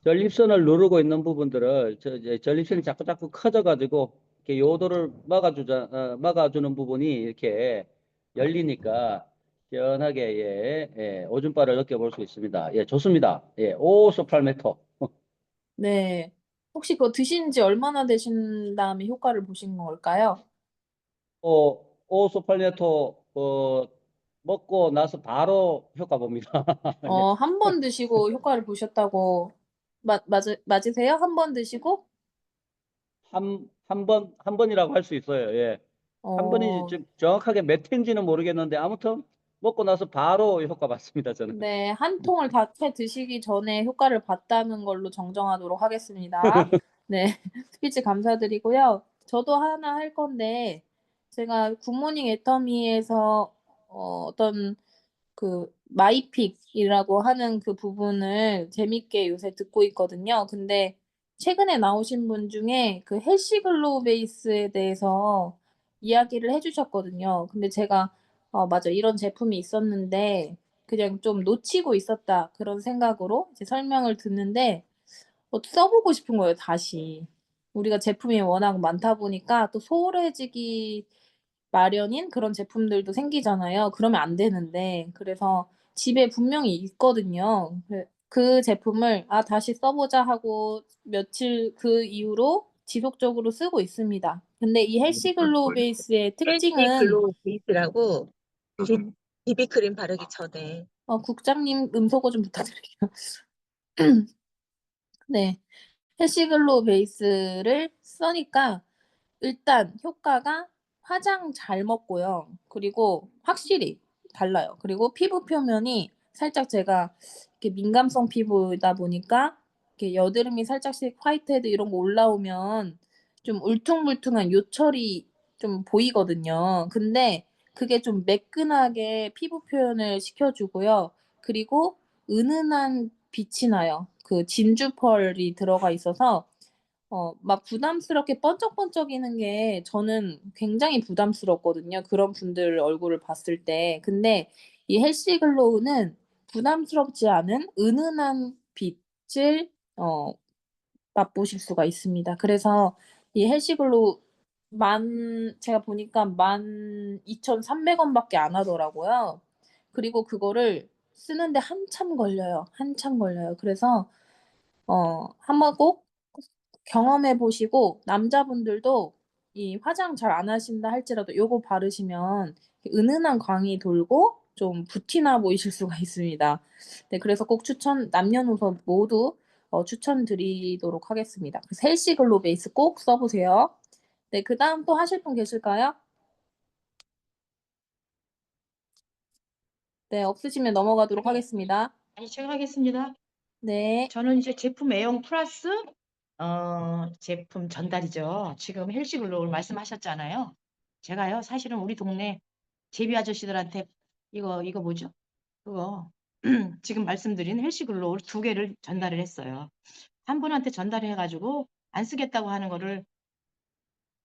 전립선을 누르고 있는 부분들을, 이제 전립선이 자꾸 커져가지고, 이렇게 요도를 막아주는 부분이 이렇게 열리니까, 시원하게, 오줌빨을 느껴볼 수 있습니다. 예, 좋습니다. 예, 오소팔메토. 네. 혹시 그거 드신 지 얼마나 되신 다음에 효과를 보신 걸까요? 오소팔메토, 먹고 나서 바로 효과 봅니다. 예. 한 번 드시고 효과를 보셨다고, 맞으세요? 한 번 드시고? 한 번이라고 할 수 있어요. 예. 한 번이 지금 정확하게 몇 회인지는 모르겠는데 아무튼 먹고 나서 바로 효과 봤습니다, 저는. 네, 한 통을 다 채 드시기 전에 효과를 봤다는 걸로 정정하도록 하겠습니다. 네, 스피치 감사드리고요. 저도 하나 할 건데, 제가 굿모닝 애터미에서 어떤 그 마이픽이라고 하는 그 부분을 재밌게 요새 듣고 있거든요. 근데 최근에 나오신 분 중에 그 해시글로우 베이스에 대해서 이야기를 해주셨거든요. 근데 제가 맞아, 이런 제품이 있었는데 그냥 좀 놓치고 있었다, 그런 생각으로 이제 설명을 듣는데 써보고 싶은 거예요, 다시. 우리가 제품이 워낙 많다 보니까 또 소홀해지기 마련인 그런 제품들도 생기잖아요. 그러면 안 되는데. 그래서 집에 분명히 있거든요. 그 제품을 '아, 다시 써 보자.' 하고 며칠 그 이후로 지속적으로 쓰고 있습니다. 근데 이 헬시글로우 베이스의 특징은 헬시글로우 베이스라고 비비크림 바르기 전에 국장님 음소거 좀 부탁드릴게요. 네. 해시글로우 베이스를 쓰니까 일단 효과가 화장 잘 먹고요. 그리고 확실히 달라요. 그리고 피부 표면이 살짝, 제가 이렇게 민감성 피부다 보니까 이렇게 여드름이 살짝씩 화이트헤드 이런 거 올라오면 좀 울퉁불퉁한 요철이 좀 보이거든요. 근데 그게 좀 매끈하게 피부 표현을 시켜주고요. 그리고 은은한 빛이 나요. 그 진주 펄이 들어가 있어서 막 부담스럽게 번쩍번쩍이는 게 저는 굉장히 부담스럽거든요, 그런 분들 얼굴을 봤을 때. 근데 이 헬시글로우는 부담스럽지 않은 은은한 빛을 맛보실 수가 있습니다. 그래서 이 헬시글로우 제가 보니까 12,300원 밖에 안 하더라고요. 그리고 그거를 쓰는데 한참 걸려요. 한참 걸려요. 그래서 한번 꼭 경험해 보시고, 남자분들도 이 화장 잘 안 하신다 할지라도 요거 바르시면 은은한 광이 돌고 좀 부티나 보이실 수가 있습니다. 네, 그래서 꼭 남녀노소 모두 추천드리도록 하겠습니다. 그래서 헬시글로우 베이스 꼭 써 보세요. 네, 그다음 또 하실 분 계실까요? 네, 없으시면 넘어가도록 하겠습니다. 아니, 제가 하겠습니다. 네. 저는 이제 제품 애용 플러스 제품 전달이죠. 지금 헬시글로우를 말씀하셨잖아요. 제가요, 사실은 우리 동네 제비 아저씨들한테 이거 뭐죠? 그거 지금 말씀드린 헬시글로우 2개를 전달을 했어요. 한 분한테 전달을 해가지고 안 쓰겠다고 하는 거를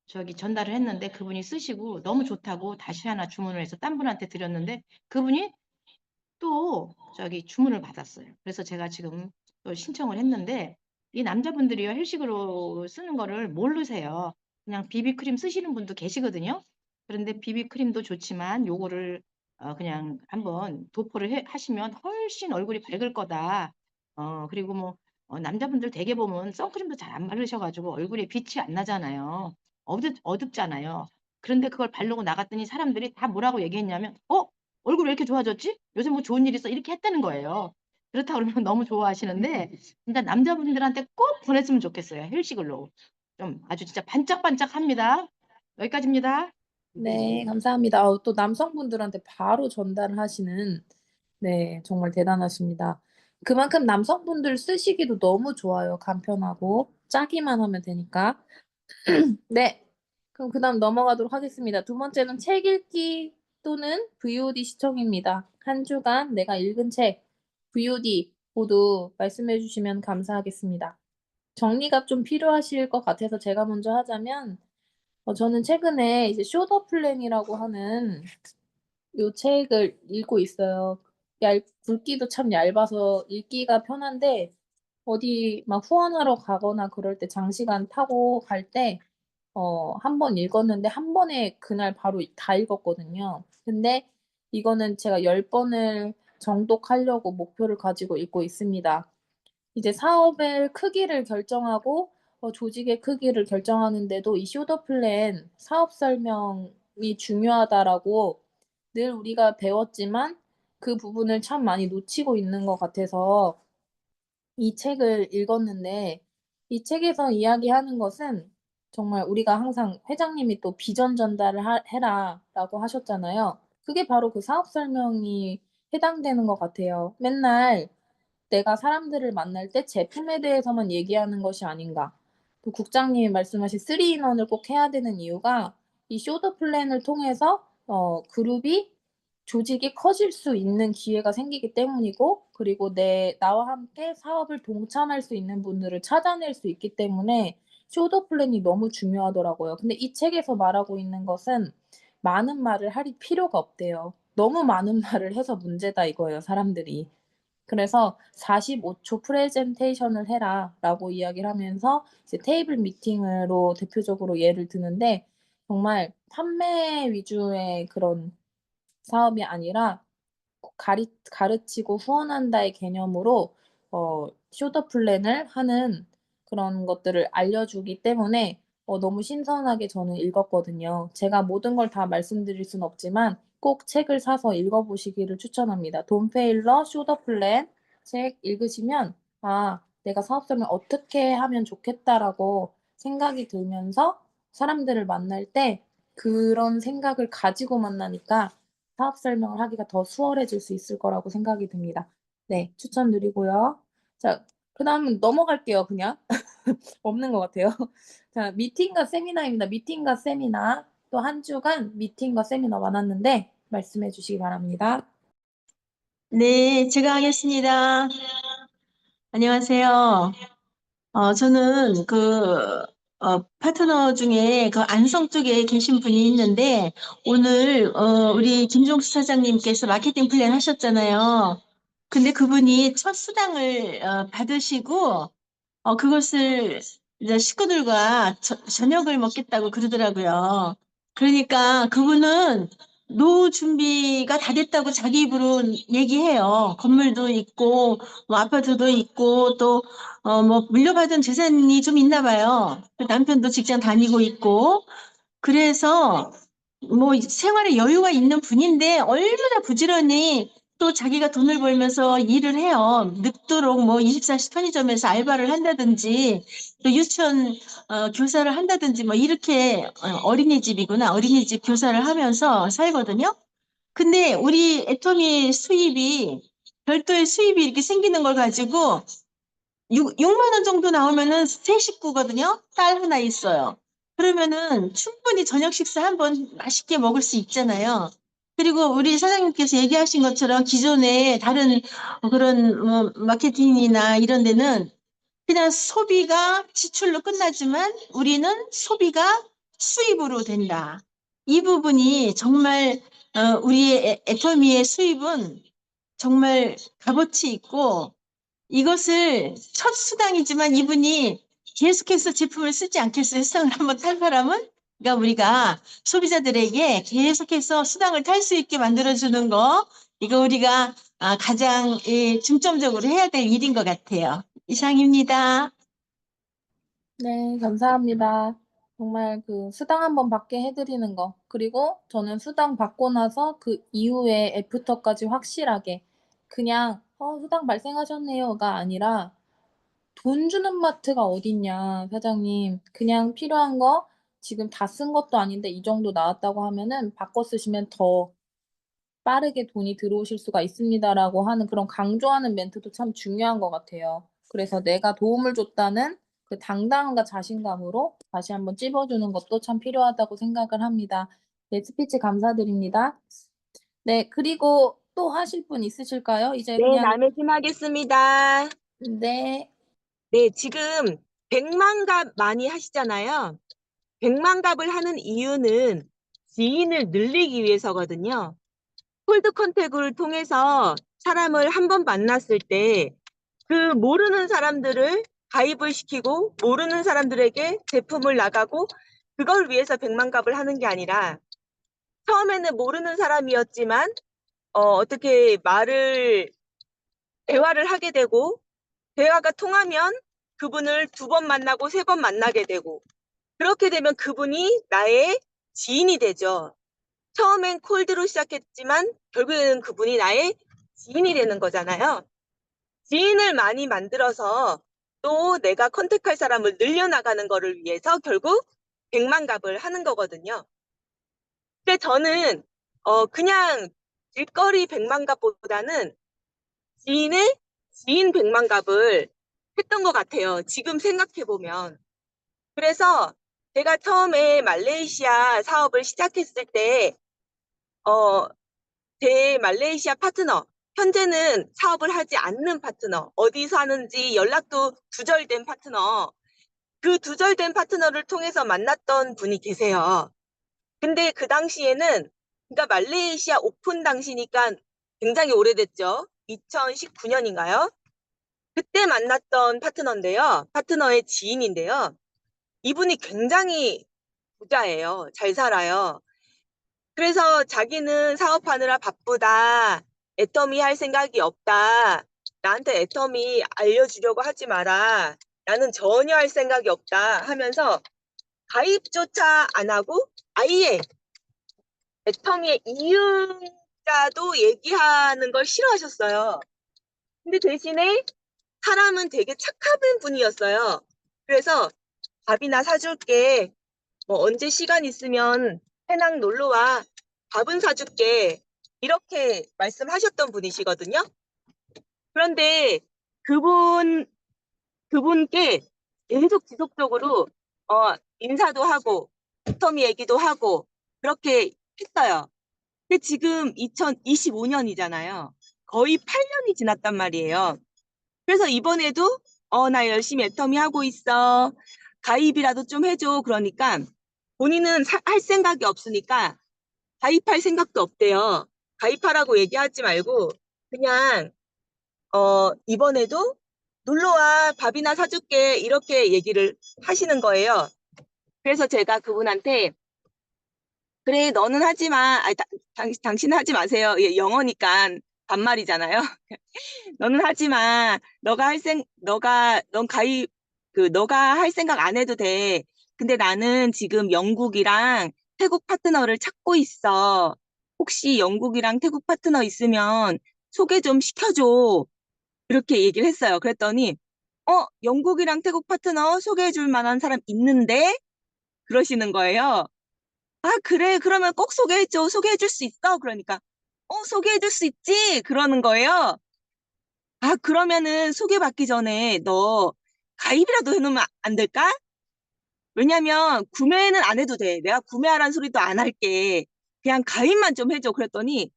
전달을 했는데, 그분이 쓰시고 너무 좋다고 다시 하나 주문을 해서 딴 분한테 드렸는데, 그분이 또 주문을 받았어요. 그래서 제가 지금 또 신청을 했는데, 이 남자분들이요, 헬식으로 쓰는 거를 모르세요. 그냥 비비크림 쓰시는 분도 계시거든요. 그런데 비비크림도 좋지만 요거를 그냥 한번 도포를 하시면 훨씬 얼굴이 밝을 거다. 그리고 뭐 남자분들 대개 보면 선크림도 잘 안 바르셔가지고 얼굴에 빛이 안 나잖아요. 어둡잖아요. 그런데 그걸 바르고 나갔더니 사람들이 다 뭐라고 얘기했냐면, 얼굴 왜 이렇게 좋아졌지? 요새 뭐 좋은 일 있어? 이렇게 했다는 거예요. 그렇다 그러면 너무 좋아하시는데, 진짜 남자분들한테 꼭 보냈으면 좋겠어요. 헬시글로우. 좀 아주 진짜 반짝반짝합니다. 여기까지입니다. 네, 감사합니다. 또 남성분들한테 바로 전달을 하시는, 네, 정말 대단하십니다. 그만큼 남성분들 쓰시기도 너무 좋아요. 간편하고 짜기만 하면 되니까. 네, 그럼 그다음 넘어가도록 하겠습니다. 두 번째는 책 읽기 또는 VOD 시청입니다. 한 주간 내가 읽은 책, VOD 모두 말씀해 주시면 감사하겠습니다. 정리가 좀 필요하실 것 같아서 제가 먼저 하자면, 저는 최근에 이제 쇼더 플랜이라고 하는 요 책을 읽고 있어요. 굵기도 참 얇아서 읽기가 편한데, 어디 막 후원하러 가거나 그럴 때 장시간 타고 갈 때 한 번 읽었는데 한 번에 그날 바로 다 읽었거든요. 근데 이거는 제가 10번을 정독하려고 목표를 가지고 읽고 있습니다. 이제 사업의 크기를 결정하고 조직의 크기를 결정하는데도 이 쇼더 플랜 사업 설명이 중요하다라고 늘 우리가 배웠지만 그 부분을 참 많이 놓치고 있는 것 같아서 이 책을 읽었는데, 이 책에서 이야기하는 것은 정말 우리가 항상 회장님이 또 비전 전달을 해라라고 하셨잖아요. 그게 바로 그 사업 설명이 해당되는 것 같아요. 맨날 내가 사람들을 만날 때 제품에 대해서만 얘기하는 것이 아닌가. 또 국장님이 말씀하신 3-in-1을 꼭 해야 되는 이유가 이 쇼더 플랜을 통해서 그룹이 조직이 커질 수 있는 기회가 생기기 때문이고, 그리고 나와 함께 사업을 동참할 수 있는 분들을 찾아낼 수 있기 때문에 쇼더 플랜이 너무 중요하더라고요. 근데 이 책에서 말하고 있는 것은 많은 말을 할 필요가 없대요. 너무 많은 말을 해서 문제다 이거예요, 사람들이. 그래서 45초 프레젠테이션을 해라라고 이야기를 하면서 이제 테이블 미팅으로 대표적으로 예를 드는데, 정말 판매 위주의 그런 사업이 아니라 가르치고 후원한다의 개념으로 쇼더 플랜을 하는 그런 것들을 알려주기 때문에 너무 신선하게 저는 읽었거든요. 제가 모든 걸 다 말씀드릴 순 없지만 꼭 책을 사서 읽어보시기를 추천합니다. 돈 페일러 쇼더 플랜 책 읽으시면 내가 사업 설명 어떻게 하면 좋겠다라고 생각이 들면서 사람들을 만날 때 그런 생각을 가지고 만나니까 사업 설명을 하기가 더 수월해질 수 있을 거라고 생각이 듭니다. 네, 추천드리고요. 자, 그다음 넘어갈게요, 그냥. 없는 것 같아요. 자, 미팅과 세미나입니다. 미팅과 세미나. 또 한 주간 미팅과 세미나 많았는데 말씀해 주시기 바랍니다. 네, 제가 하겠습니다. 안녕하세요. 저는 파트너 중에 그 안성 쪽에 계신 분이 있는데, 오늘, 우리 김종수 사장님께서 마케팅 플랜 하셨잖아요. 근데 그분이 첫 수당을, 받으시고, 그것을 이제 식구들과 저녁을 먹겠다고 그러더라고요. 그러니까 그분은 노후 준비가 다 됐다고 자기 입으로 얘기해요. 건물도 있고, 뭐 아파트도 있고, 또, 뭐 물려받은 재산이 좀 있나 봐요. 남편도 직장 다니고 있고. 그래서 뭐 생활에 여유가 있는 분인데 얼마나 부지런히 또 자기가 돈을 벌면서 일을 해요. 늦도록 뭐 24시 편의점에서 알바를 한다든지 또 유치원 교사를 한다든지 뭐 이렇게 어린이집이구나. 어린이집 교사를 하면서 살거든요. 근데 우리 애터미 수입이 별도의 수입이 이렇게 생기는 걸 가지고 6만 원 정도 나오면은 세 식구거든요. 딸 하나 있어요. 그러면은 충분히 저녁 식사 한번 맛있게 먹을 수 있잖아요. 그리고 우리 사장님께서 얘기하신 것처럼 기존에 다른 그런 마케팅이나 이런 데는 그냥 소비가 지출로 끝나지만 우리는 소비가 수입으로 된다. 이 부분이 정말 우리의 애터미의 수입은 정말 값어치 있고, 이것을 첫 수당이지만 이분이 계속해서 제품을 쓰지 않겠어요? 수당을 한번 탈 사람은? 그러니까 우리가 소비자들에게 계속해서 수당을 탈 수 있게 만들어주는 거, 이거 우리가 가장 중점적으로 해야 될 일인 것 같아요. 이상입니다. 네, 감사합니다. 정말 그 수당 한번 받게 해드리는 거. 그리고 저는 수당 받고 나서 그 이후에 애프터까지 확실하게 그냥 수당 발생하셨네요가 아니라 돈 주는 마트가 어딨냐, 사장님. 그냥 필요한 거 지금 다 쓴 것도 아닌데 이 정도 나왔다고 하면은 바꿔 쓰시면 더 빠르게 돈이 들어오실 수가 있습니다라고 하는 그런 강조하는 멘트도 참 중요한 것 같아요. 그래서 내가 도움을 줬다는 그 당당함과 자신감으로 다시 한번 찝어주는 것도 참 필요하다고 생각을 합니다. 네, 스피치 감사드립니다. 네, 그리고 또 하실 분 있으실까요? 이제 네, 그냥 남의 팀 하겠습니다. 네. 네, 지금 100만 갑 많이 하시잖아요. 100만 갑을 하는 이유는 지인을 늘리기 위해서거든요. 콜드 컨택을 통해서 사람을 한 번 만났을 때 그 모르는 사람들을 가입을 시키고 모르는 사람들에게 제품을 나가고, 그걸 위해서 100만 갑을 하는 게 아니라, 처음에는 모르는 사람이었지만 어떻게 대화를 하게 되고, 대화가 통하면 그분을 2번 만나고 3번 만나게 되고, 그렇게 되면 그분이 나의 지인이 되죠. 처음엔 콜드로 시작했지만 결국에는 그분이 나의 지인이 되는 거잖아요. 지인을 많이 만들어서 또 내가 컨택할 사람을 늘려나가는 거를 위해서 결국 100만 값을 하는 거거든요. 근데 저는 그냥 일거리 100만 값보다는 지인의 지인 100만 값을 했던 것 같아요. 지금 생각해 보면. 그래서 제가 처음에 말레이시아 사업을 시작했을 때 제 말레이시아 파트너, 현재는 사업을 하지 않는 파트너, 어디서 하는지 연락도 두절된 파트너, 그 두절된 파트너를 통해서 만났던 분이 계세요. 근데 그 당시에는, 그러니까 말레이시아 오픈 당시니까 굉장히 오래됐죠. 2019년인가요? 그때 만났던 파트너인데요. 파트너의 지인인데요. 이분이 굉장히 부자예요. 잘 살아요. 그래서 자기는 사업하느라 바쁘다. 애터미 할 생각이 없다. 나한테 애터미 알려주려고 하지 마라. 나는 전혀 할 생각이 없다 하면서 가입조차 안 하고 아예 애터미의 이윤자도 얘기하는 걸 싫어하셨어요. 근데 대신에 사람은 되게 착한 분이었어요. 그래서 밥이나 사줄게. 뭐 언제 시간 있으면 해낭 놀러 와. 밥은 사줄게. 이렇게 말씀하셨던 분이시거든요. 그런데 그분께 계속 지속적으로 인사도 하고 애터미 얘기도 하고 그렇게 했어요. 근데 지금 2025년이잖아요. 거의 8년이 지났단 말이에요. 그래서 이번에도 나 열심히 애터미 하고 있어. 가입이라도 좀 해줘. 그러니까 본인은 할 생각이 없으니까 가입할 생각도 없대요. 가입하라고 얘기하지 말고 그냥 이번에도 놀러와 밥이나 사줄게 이렇게 얘기를 하시는 거예요. 그래서 제가 그분한테 그래 너는 하지 마. 아니, 당신은 하지 마세요. 예, 영어니까 반말이잖아요. 너는 하지 마. 너가 할 생각 안 해도 돼. 근데 나는 지금 영국이랑 태국 파트너를 찾고 있어. 혹시 영국이랑 태국 파트너 있으면 소개 좀 시켜줘. 이렇게 얘기를 했어요. 그랬더니, 영국이랑 태국 파트너 소개해 줄 만한 사람 있는데? 그러시는 거예요. 아, 그래. 그러면 꼭 소개해줘. 소개해 줄 수 있어? 그러니까, 소개해 줄 수 있지? 그러는 거예요. 아, 그러면은 소개받기 전에 너 가입이라도 해놓으면 안 될까? 왜냐면 구매는 안 해도 돼. 내가 구매하라는 소리도 안 할게. 그냥 가입만 좀 해줘. 그랬더니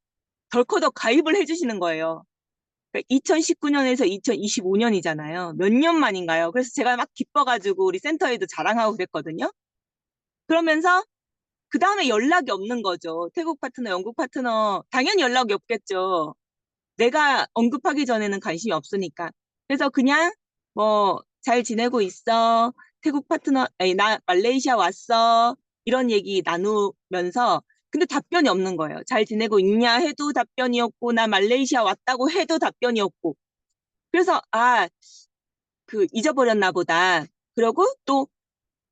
덜커덕 가입을 해주시는 거예요. 2019년에서 2025년이잖아요. 몇 년 만인가요? 그래서 제가 막 기뻐가지고 우리 센터에도 자랑하고 그랬거든요. 그러면서 그 다음에 연락이 없는 거죠. 태국 파트너, 영국 파트너 당연히 연락이 없겠죠. 내가 언급하기 전에는 관심이 없으니까. 그래서 그냥 뭐 잘 지내고 있어. 태국 파트너, 아니, 나 말레이시아 왔어. 이런 얘기 나누면서 근데 답변이 없는 거예요. 잘 지내고 있냐 해도 답변이 없고 나 말레이시아 왔다고 해도 답변이 없고. 그래서 잊어버렸나 보다. 그리고 또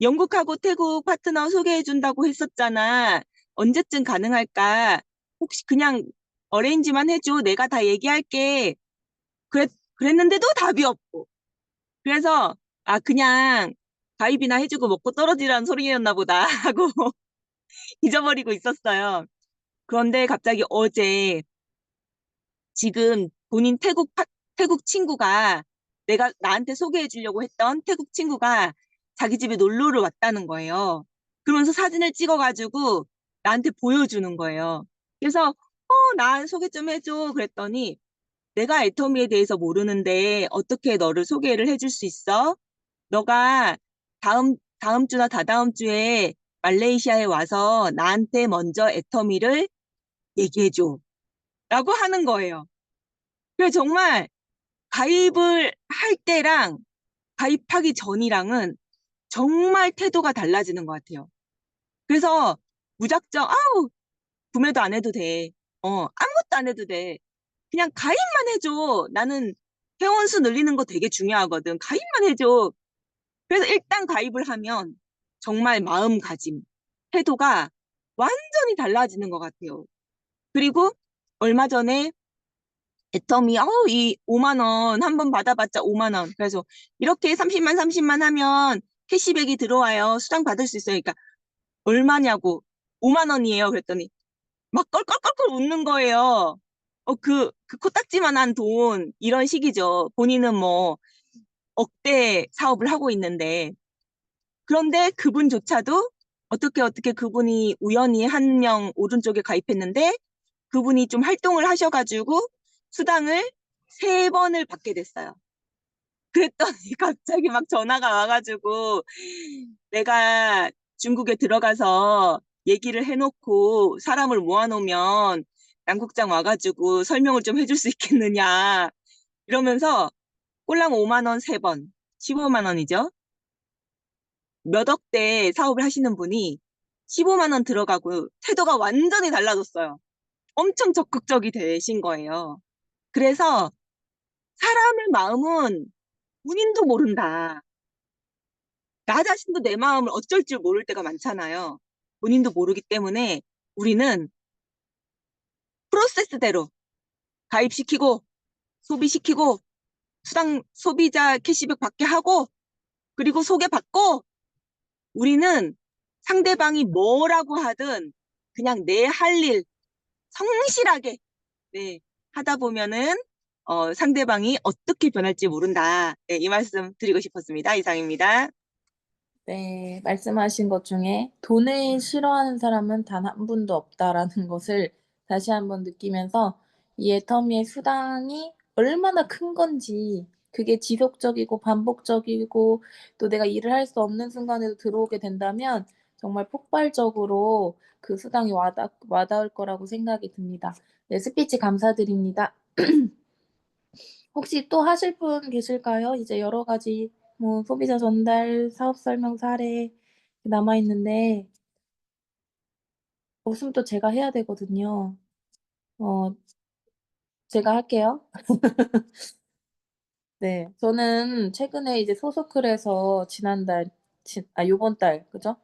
영국하고 태국 파트너 소개해 준다고 했었잖아. 언제쯤 가능할까? 혹시 그냥 어레인지만 해줘. 내가 다 얘기할게. 그랬는데도 답이 없고. 그래서, 그냥 가입이나 해주고 먹고 떨어지라는 소리였나 보다 하고 잊어버리고 있었어요. 그런데 갑자기 어제 지금 본인 태국 친구가 내가 나한테 소개해 주려고 했던 태국 친구가 자기 집에 놀러를 왔다는 거예요. 그러면서 사진을 찍어가지고 나한테 보여주는 거예요. 그래서, 나 소개 좀 해줘. 그랬더니 내가 애터미에 대해서 모르는데 어떻게 너를 소개를 해줄 수 있어? 너가 다음 주나 다다음 주에 말레이시아에 와서 나한테 먼저 애터미를 얘기해줘. 라고 하는 거예요. 그래서 정말 가입을 할 때랑 가입하기 전이랑은 정말 태도가 달라지는 것 같아요. 그래서 무작정, 구매도 안 해도 돼. 아무것도 안 해도 돼. 그냥 가입만 해줘. 나는 회원수 늘리는 거 되게 중요하거든. 가입만 해줘. 그래서 일단 가입을 하면 정말 마음가짐, 태도가 완전히 달라지는 것 같아요. 그리고 얼마 전에 애터미, 이 5만 원, 한 번 받아봤자 5만 원. 그래서 이렇게 30만 하면 캐시백이 들어와요. 수당 받을 수 있어요. 그러니까 얼마냐고. 5만 원이에요. 그랬더니 막 껄껄껄껄 웃는 거예요. 그 코딱지만한 돈, 이런 식이죠. 본인은 뭐 억대 사업을 하고 있는데. 그런데 그분조차도 어떻게 그분이 우연히 한 명 오른쪽에 가입했는데 그분이 좀 활동을 하셔가지고 수당을 3번을 받게 됐어요. 그랬더니 갑자기 막 전화가 와가지고 내가 중국에 들어가서 얘기를 해놓고 사람을 모아놓으면 남국장 와가지고 설명을 좀 해줄 수 있겠느냐 이러면서 꼴랑 5만 원 3번, 15만 원이죠. 몇 억대 사업을 하시는 분이 15만 원 들어가고 태도가 완전히 달라졌어요. 엄청 적극적이 되신 거예요. 그래서 사람의 마음은 본인도 모른다. 나 자신도 내 마음을 어쩔 줄 모를 때가 많잖아요. 본인도 모르기 때문에 우리는 프로세스대로 가입시키고 소비시키고 소비자 캐시백 받게 하고 그리고 소개받고 우리는 상대방이 뭐라고 하든 그냥 내 할 일 성실하게 네, 하다 보면은 상대방이 어떻게 변할지 모른다. 네, 이 말씀 드리고 싶었습니다. 이상입니다. 네, 말씀하신 것 중에 돈을 싫어하는 사람은 단 한 분도 없다라는 것을 다시 한번 느끼면서 이 애터미의 수당이 얼마나 큰 건지 그게 지속적이고 반복적이고 또 내가 일을 할 수 없는 순간에도 들어오게 된다면 정말 폭발적으로 그 수당이 와닿을 거라고 생각이 듭니다. 네, 스피치 감사드립니다. 혹시 또 하실 분 계실까요? 이제 여러 가지 뭐 소비자 전달, 사업 설명 사례 남아 있는데 없으면 또 제가 해야 되거든요. 어, 제가 할게요. 네, 저는 최근에 이제 소서클에서 요번 달, 그죠?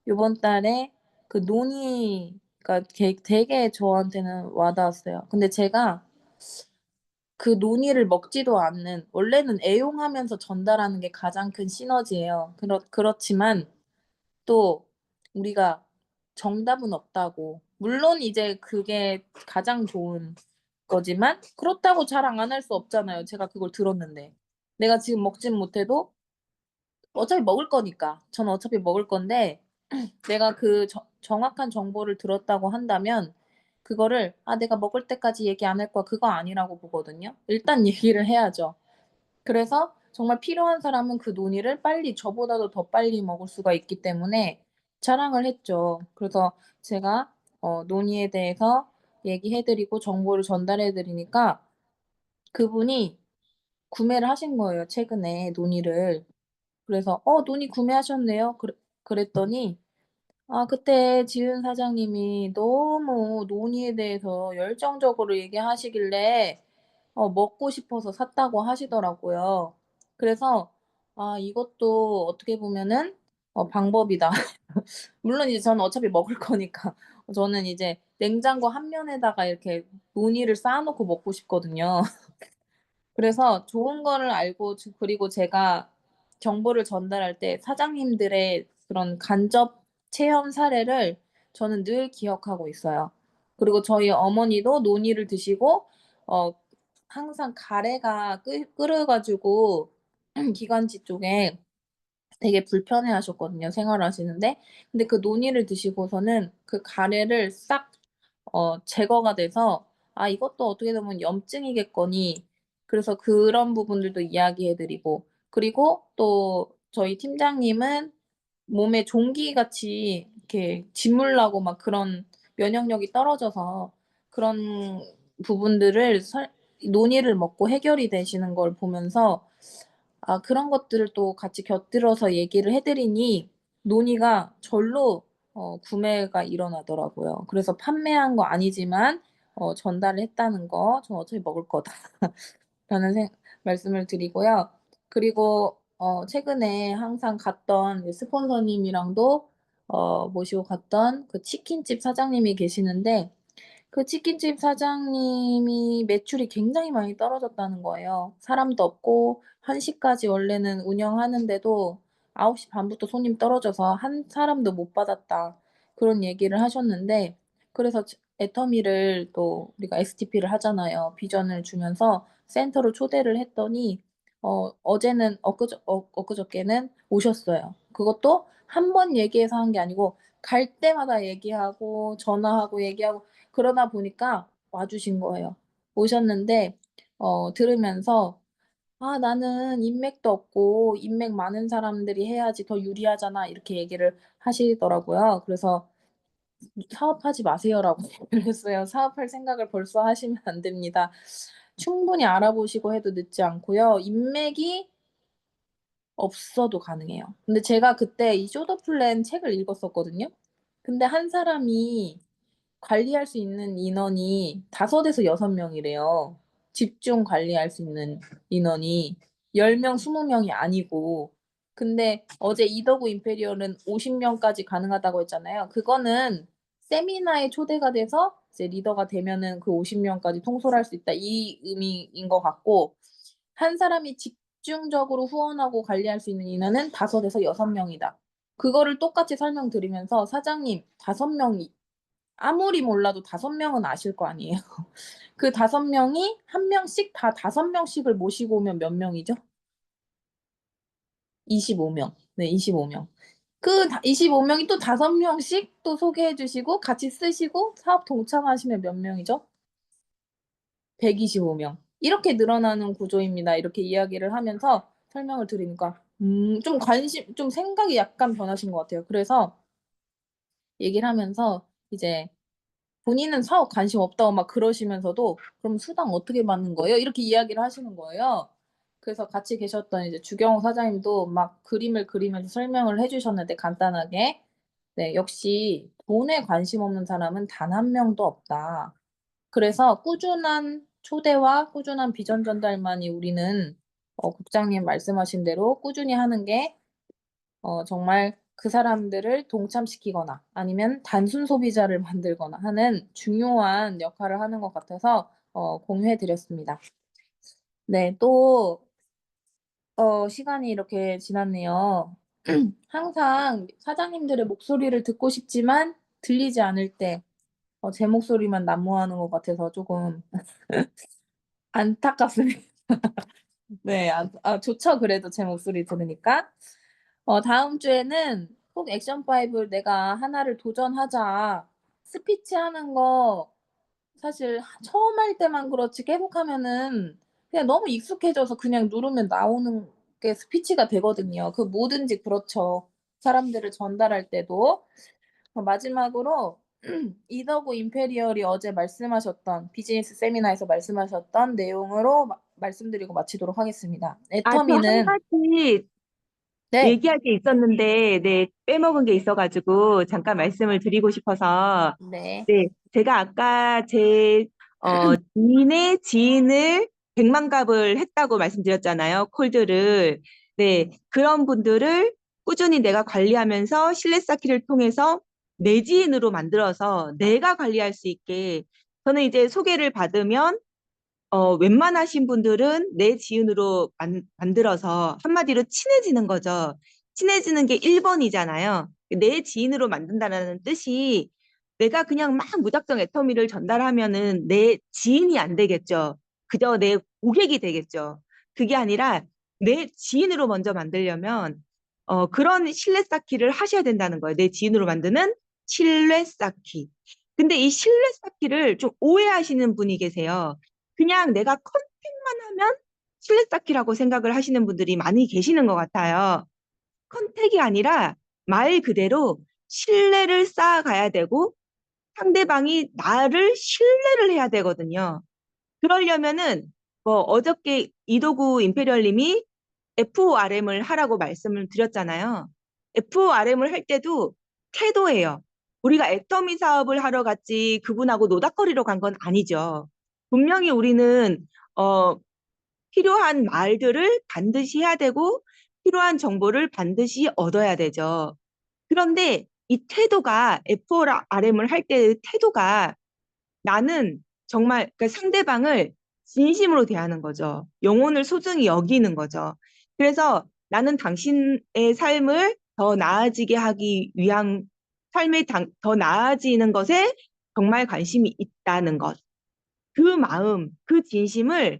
요번 달에 그 논의가 되게 저한테는 와닿았어요. 근데 제가 그 논의를 먹지도 않는, 원래는 애용하면서 전달하는 게 가장 큰 시너지예요. 그렇지만 또 우리가 정답은 없다고. 물론 이제 그게 가장 좋은 거지만 그렇다고 자랑 안 할 수 없잖아요. 제가 그걸 들었는데. 내가 지금 먹진 못해도 어차피 먹을 거니까. 저는 어차피 먹을 건데 내가 그 정확한 정보를 들었다고 한다면 그거를 내가 먹을 때까지 얘기 안 할 거야. 그거 아니라고 보거든요. 일단 얘기를 해야죠. 그래서 정말 필요한 사람은 그 논의를 빨리 저보다도 더 빨리 먹을 수가 있기 때문에 자랑을 했죠. 그래서 제가 논의에 대해서 얘기해 드리고 정보를 전달해 드리니까 그분이 구매를 하신 거예요, 최근에 논의를. 그래서 논의 구매하셨네요. 그랬더니 그때 지은 사장님이 너무 논의에 대해서 열정적으로 얘기하시길래 먹고 싶어서 샀다고 하시더라고요. 그래서 이것도 어떻게 보면은 방법이다. 물론 이제 저는 어차피 먹을 거니까 저는 이제 냉장고 한 면에다가 이렇게 무늬를 쌓아 놓고 먹고 싶거든요. 그래서 좋은 거를 알고 그리고 제가 정보를 전달할 때 사장님들의 그런 간접 체험 사례를 저는 늘 기억하고 있어요. 그리고 저희 어머니도 논이를 드시고 어 항상 가래가 끓여 가지고 기관지 쪽에 되게 불편해하셨거든요, 생활하시는데. 근데 그 논이를 드시고서는 그 가래를 싹 제거가 돼서 이것도 어떻게 보면 염증이겠거니. 그래서 그런 부분들도 이야기해 드리고 그리고 또 저희 팀장님은 몸에 종기같이 이렇게 짓물나고 막 그런 면역력이 떨어져서 그런 부분들을 논이를 먹고 해결이 되시는 걸 보면서 그런 것들을 또 같이 곁들여서 얘기를 해 드리니 논의가 절로 구매가 일어나더라고요. 그래서 판매한 거 아니지만 전달을 했다는 거 "저 어차피 먹을 거다." 라는 말씀을 드리고요. 그리고 최근에 항상 갔던 그 스폰서님이랑도 모시고 갔던 그 치킨집 사장님이 계시는데 그 치킨집 사장님이 매출이 굉장히 많이 떨어졌다는 거예요. 사람도 없고 1 시까지 원래는 운영하는데도 9시 반부터 손님 떨어져서 한 사람도 못 받았다. 그런 얘기를 하셨는데 그래서 애터미를 또 우리가 STP를 하잖아요. 비전을 주면서 센터로 초대를 했더니 어제는 엊그저께는 오셨어요. 그것도 한 번 얘기해서 한 게 아니고 갈 때마다 얘기하고 전화하고 얘기하고 그러다 보니까 와 주신 거예요. 오셨는데 들으면서 "아 나는 인맥도 없고 인맥 많은 사람들이 해야지 더 유리하잖아." 이렇게 얘기를 하시더라고요. 그래서 "사업하지 마세요."라고 얘기를 했어요. "사업할 생각을 벌써 하시면 안 됩니다. 충분히 알아보시고 해도 늦지 않고요. 인맥이 없어도 가능해요." 근데 제가 그때 이 쇼더 플랜 책을 읽었었거든요. 근데 한 사람이 관리할 수 있는 인원이 5 에서 6 명이래요. 집중 관리할 수 있는 인원이 10 명, 20 명이 아니고. 근데 어제 이더구 임페리얼은 50 명까지 가능하다고 했잖아요. 그거는 세미나에 초대가 돼서 이제 리더가 되면은 그 50 명까지 통솔할 수 있다 이 의미인 것 같고 한 사람이 집중적으로 후원하고 관리할 수 있는 인원은 5 에서 6 명이다. 그거를 똑같이 설명드리면서 "사장님 5 명이 아무리 몰라도 5 명은 아실 거 아니에요. 그 5 명이 1 명씩 다 5 명씩을 모시고 오면 몇 명이죠? 25 명. 네 25 명. 그 25 명이 또 5 명씩 또 소개해 주시고 같이 쓰시고 사업 동참하시면 몇 명이죠? 125 명. 이렇게 늘어나는 구조입니다. 이렇게 이야기를 하면서 설명을 드리니까 좀 생각이 약간 변하신 것 같아요. 그래서 얘기를 하면서 이제 본인은 사업 관심 없다고 막 그러시면서도 "그럼 수당 어떻게 받는 거예요?" 이렇게 이야기를 하시는 거예요. 그래서 같이 계셨던 이제 주경호 사장님도 막 그림을 그리면서 설명을 해 주셨는데 간단하게 네 역시 "돈에 관심 없는 사람은 단 한 명도 없다." 그래서 꾸준한 초대와 꾸준한 비전 전달만이 우리는 국장님 말씀하신 대로 꾸준히 하는 게 정말 그 사람들을 동참시키거나 아니면 단순 소비자를 만들거나 하는 중요한 역할을 하는 것 같아서 공유해 드렸습니다. 네. 또 시간이 이렇게 지났네요. 항상 사장님들의 목소리를 듣고 싶지만 들리지 않을 때 제 목소리만 난무하는 것 같아서 쪼금 안타깝습니다. 네. 좋죠 그래도 제 목소리 들으니까. 다음 주에는 꼭 액션 5 내가 하나를 도전하자. 스피치하는 거 사실 처음 할 때만 그렇지 계속하면은 그냥 너무 익숙해져서 그냥 누르면 나오는 게 스피치가 되거든요. 그 뭐든지 그렇죠. 사람들을 전달할 때도. 마지막으로 이더구 임페리얼이 어제 말씀하셨던 비즈니스 세미나에서 말씀하셨던 내용으로 말씀드리고 마치도록 하겠습니다. 아, 또 한 애터미는 가지 네. 얘기할 게 있었는데, 네, 빼먹은 게 있어가지고 잠깐 말씀을 드리고 싶어서, 네. 네, 제가 아까 제 지인의 지인을 100만 갑을 했다고 말씀드렸잖아요. 콜드를. 네, 그런 분들을 꾸준히 내가 관리하면서 신뢰 쌓기를 통해서 내 지인으로 만들어서 내가 관리할 수 있게 저는 이제 소개를 받으면 웬만하신 분들은 내 지인으로 만들어서 한마디로 친해지는 거죠. 친해지는 게 1번이잖아요. 내 지인으로 만든다는 뜻이 내가 그냥 막 무작정 애터미를 전달하면은 내 지인이 안 되겠죠. 그저 내 고객이 되겠죠. 그게 아니라 내 지인으로 먼저 만들려면 그런 신뢰 쌓기를 하셔야 된다는 거예요. 내 지인으로 만드는 신뢰 쌓기. 근데 이 신뢰 쌓기를 좀 오해하시는 분이 계세요. 그냥 내가 컨택만 하면 신뢰 쌓기라고 생각을 하시는 분들이 많이 계시는 것 같아요. 컨택이 아니라 말 그대로 신뢰를 쌓아가야 되고 상대방이 나를 신뢰를 해야 되거든요. 그러려면은 뭐 어저께 이도구 임페리얼님이 FORM을 하라고 말씀을 드렸잖아요. FORM을 할 때도 태도예요. 우리가 애터미 사업을 하러 갔지 그분하고 노닥거리러 간 건 아니죠. 분명히 우리는 필요한 말들을 반드시 해야 되고 필요한 정보를 반드시 얻어야 되죠. 그런데 이 태도가 FORM을 할 때의 태도가 나는 정말 그러니까 상대방을 진심으로 대하는 거죠. 영혼을 소중히 여기는 거죠. 그래서 나는 당신의 삶을 더 나아지게 하기 위한 삶이 더 나아지는 것에 정말 관심이 있다는 것. 그 마음, 그 진심은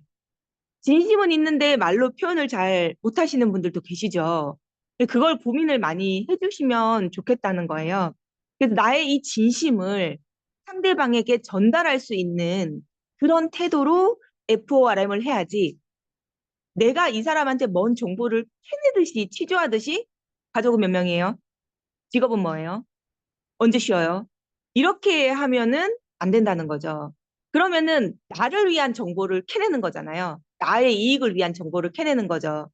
있는데 말로 표현을 잘 못하시는 분들도 계시죠. 그걸 고민을 많이 해주시면 좋겠다는 거예요. 그래서 나의 이 진심을 상대방에게 전달할 수 있는 그런 태도로 FORM을 해야지 내가 이 사람한테 뭔 정보를 캐내듯이 취조하듯이 가족은 몇 명이에요? 직업은 뭐예요? 언제 쉬어요? 이렇게 하면은 안 된다는 거죠. 그러면은 나를 위한 정보를 캐내는 거잖아요. 나의 이익을 위한 정보를 캐내는 거죠.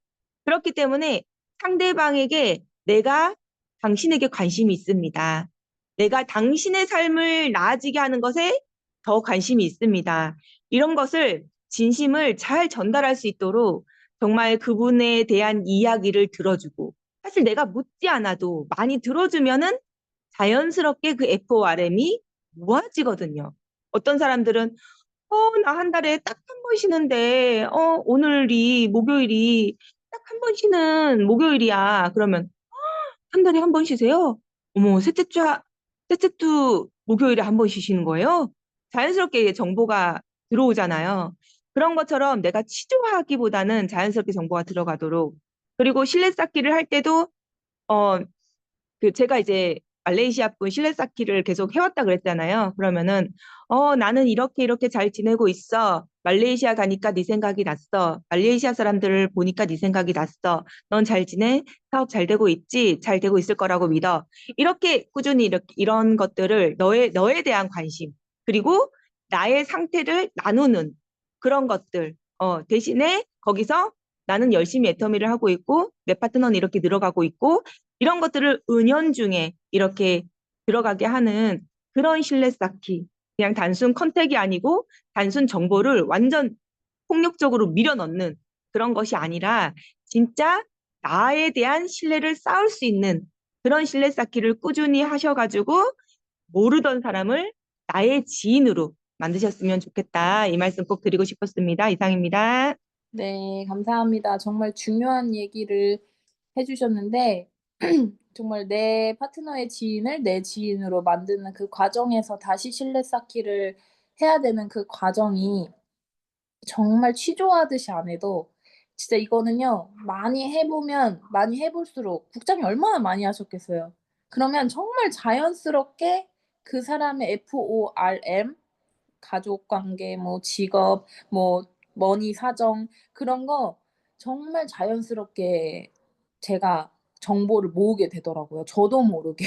그렇기 때문에 상대방에게 내가 당신에게 관심이 있습니다. 내가 당신의 삶을 나아지게 하는 것에 더 관심이 있습니다. 이런 것을 진심을 잘 전달할 수 있도록 정말 그분에 대한 이야기를 들어주고 사실 내가 묻지 않아도 많이 들어주면은 자연스럽게 그 FORM이 모아지거든요. 어떤 사람들은 나 한 달에 딱 한 번 쉬는데 오늘이 목요일이 딱 한 번 쉬는 목요일이야. 그러면 한 달에 한 번 쉬세요? 어머, 셋째 주 목요일에 한 번 쉬시는 거예요? 자연스럽게 정보가 들어오잖아요. 그런 것처럼 내가 치조하기보다는 자연스럽게 정보가 들어가도록 그리고 실내 쌓기를 할 때도 어, 제가 이제 말레이시아 분 실내 쌓기를 계속 해왔다 그랬잖아요. 그러면은 나는 이렇게 잘 지내고 있어. 말레이시아 가니까 네 생각이 났어. 말레이시아 사람들을 보니까 네 생각이 났어. 넌 잘 지내? 사업 잘 되고 있지? 잘 되고 있을 거라고 믿어. 이렇게 꾸준히 이런 것들을 너에 대한 관심 그리고 나의 상태를 나누는 그런 것들 대신에 거기서 나는 열심히 애터미를 하고 있고 내 파트너는 이렇게 늘어가고 있고 이런 것들을 은연중에 이렇게 들어가게 하는 그런 신뢰 쌓기. 그냥 단순 컨택이 아니고 단순 정보를 완전 폭력적으로 밀어넣는 그런 것이 아니라 진짜 나에 대한 신뢰를 쌓을 수 있는 그런 신뢰 쌓기를 꾸준히 하셔가지고 모르던 사람을 나의 지인으로 만드셨으면 좋겠다. 이 말씀 꼭 드리고 싶었습니다. 이상입니다. 네, 감사합니다. 정말 중요한 얘기를 해주셨는데, 정말 내 파트너의 지인을 내 지인으로 만드는 그 과정에서 다시 신뢰 쌓기를 해야 되는 그 과정이 정말 취조하듯이 안 해도 진짜 이거는요, 많이 해보면 많이 해볼수록 국장이 얼마나 많이 하셨겠어요. 그러면 정말 자연스럽게 그 사람의 FORM, 가족 관계, 뭐 직업, 뭐 머니 사정 그런 거 정말 자연스럽게 제가 정보를 모으게 되더라고요. 저도 모르게.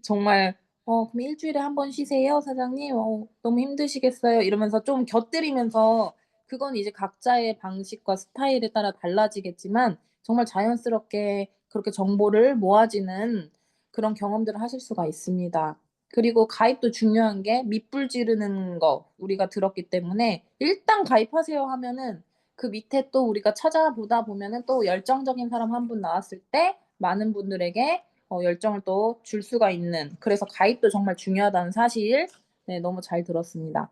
정말 그럼 일주일에 한 번 쉬세요, 사장님? 너무 힘드시겠어요? 이러면서 좀 곁들이면서 그건 이제 각자의 방식과 스타일에 따라 달라지겠지만 정말 자연스럽게 그렇게 정보를 모아지는 그런 경험들을 하실 수가 있습니다. 그리고 가입도 중요한 게 밑불 지르는 거 우리가 들었기 때문에 일단 가입하세요 하면은 그 밑에 또 우리가 찾아보다 보면은 또 열정적인 사람 한 분 나왔을 때 많은 분들에게 열정을 또 줄 수가 있는 그래서 가입도 정말 중요하다는 사실 네, 너무 잘 들었습니다.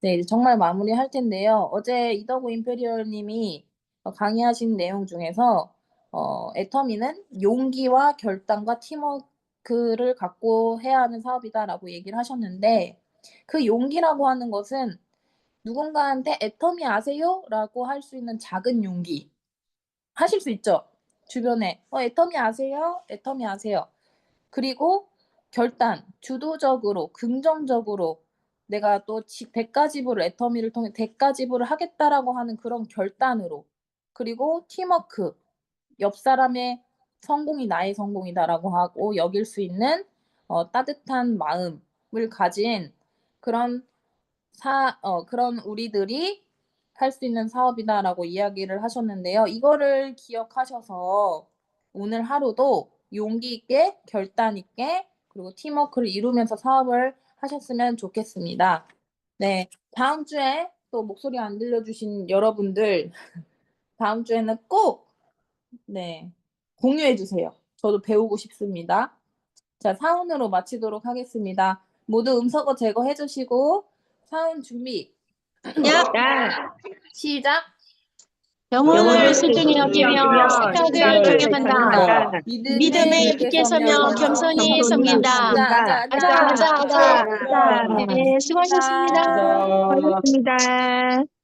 네, 이제 정말 마무리할 텐데요. 어제 이더구 임페리얼 님이 강의하신 내용 중에서 애터미는 용기와 결단과 팀워크를 갖고 해야 하는 사업이다라고 얘기를 하셨는데 그 용기라고 하는 것은 누군가한테 애터미 아세요? 라고 할 수 있는 작은 용기. 하실 수 있죠? 주변에 애터미 아세요? 애터미 아세요? 그리고 결단, 주도적으로, 긍정적으로 내가 또 대가 지불을 애터미를 통해 대가 지불을 하겠다라고 하는 그런 결단으로 그리고 팀워크, 옆 사람의 성공이 나의 성공이다라고 하고 여길 수 있는 따뜻한 마음을 가진 그런 그런 우리들이 할 수 있는 사업이다라고 이야기를 하셨는데요. 이거를 기억하셔서 오늘 하루도 용기 있게, 결단 있게, 그리고 팀워크를 이루면서 사업을 하셨으면 좋겠습니다. 네, 다음 주에 또 목소리 안 들려주신 여러분들, 다음 주에는 꼭, 네, 공유해주세요. 저도 배우고 싶습니다. 자, 사운으로 마치도록 하겠습니다. 모두 음성어 제거해주시고, 사운 준비. 야! 시작. 영혼을 소중히 여기며 생각을 경영한다. 믿음의 깊게 서며 겸손히 섬긴다. 아자. 네, 수고하셨습니다. 감사합니다. 고맙습니다.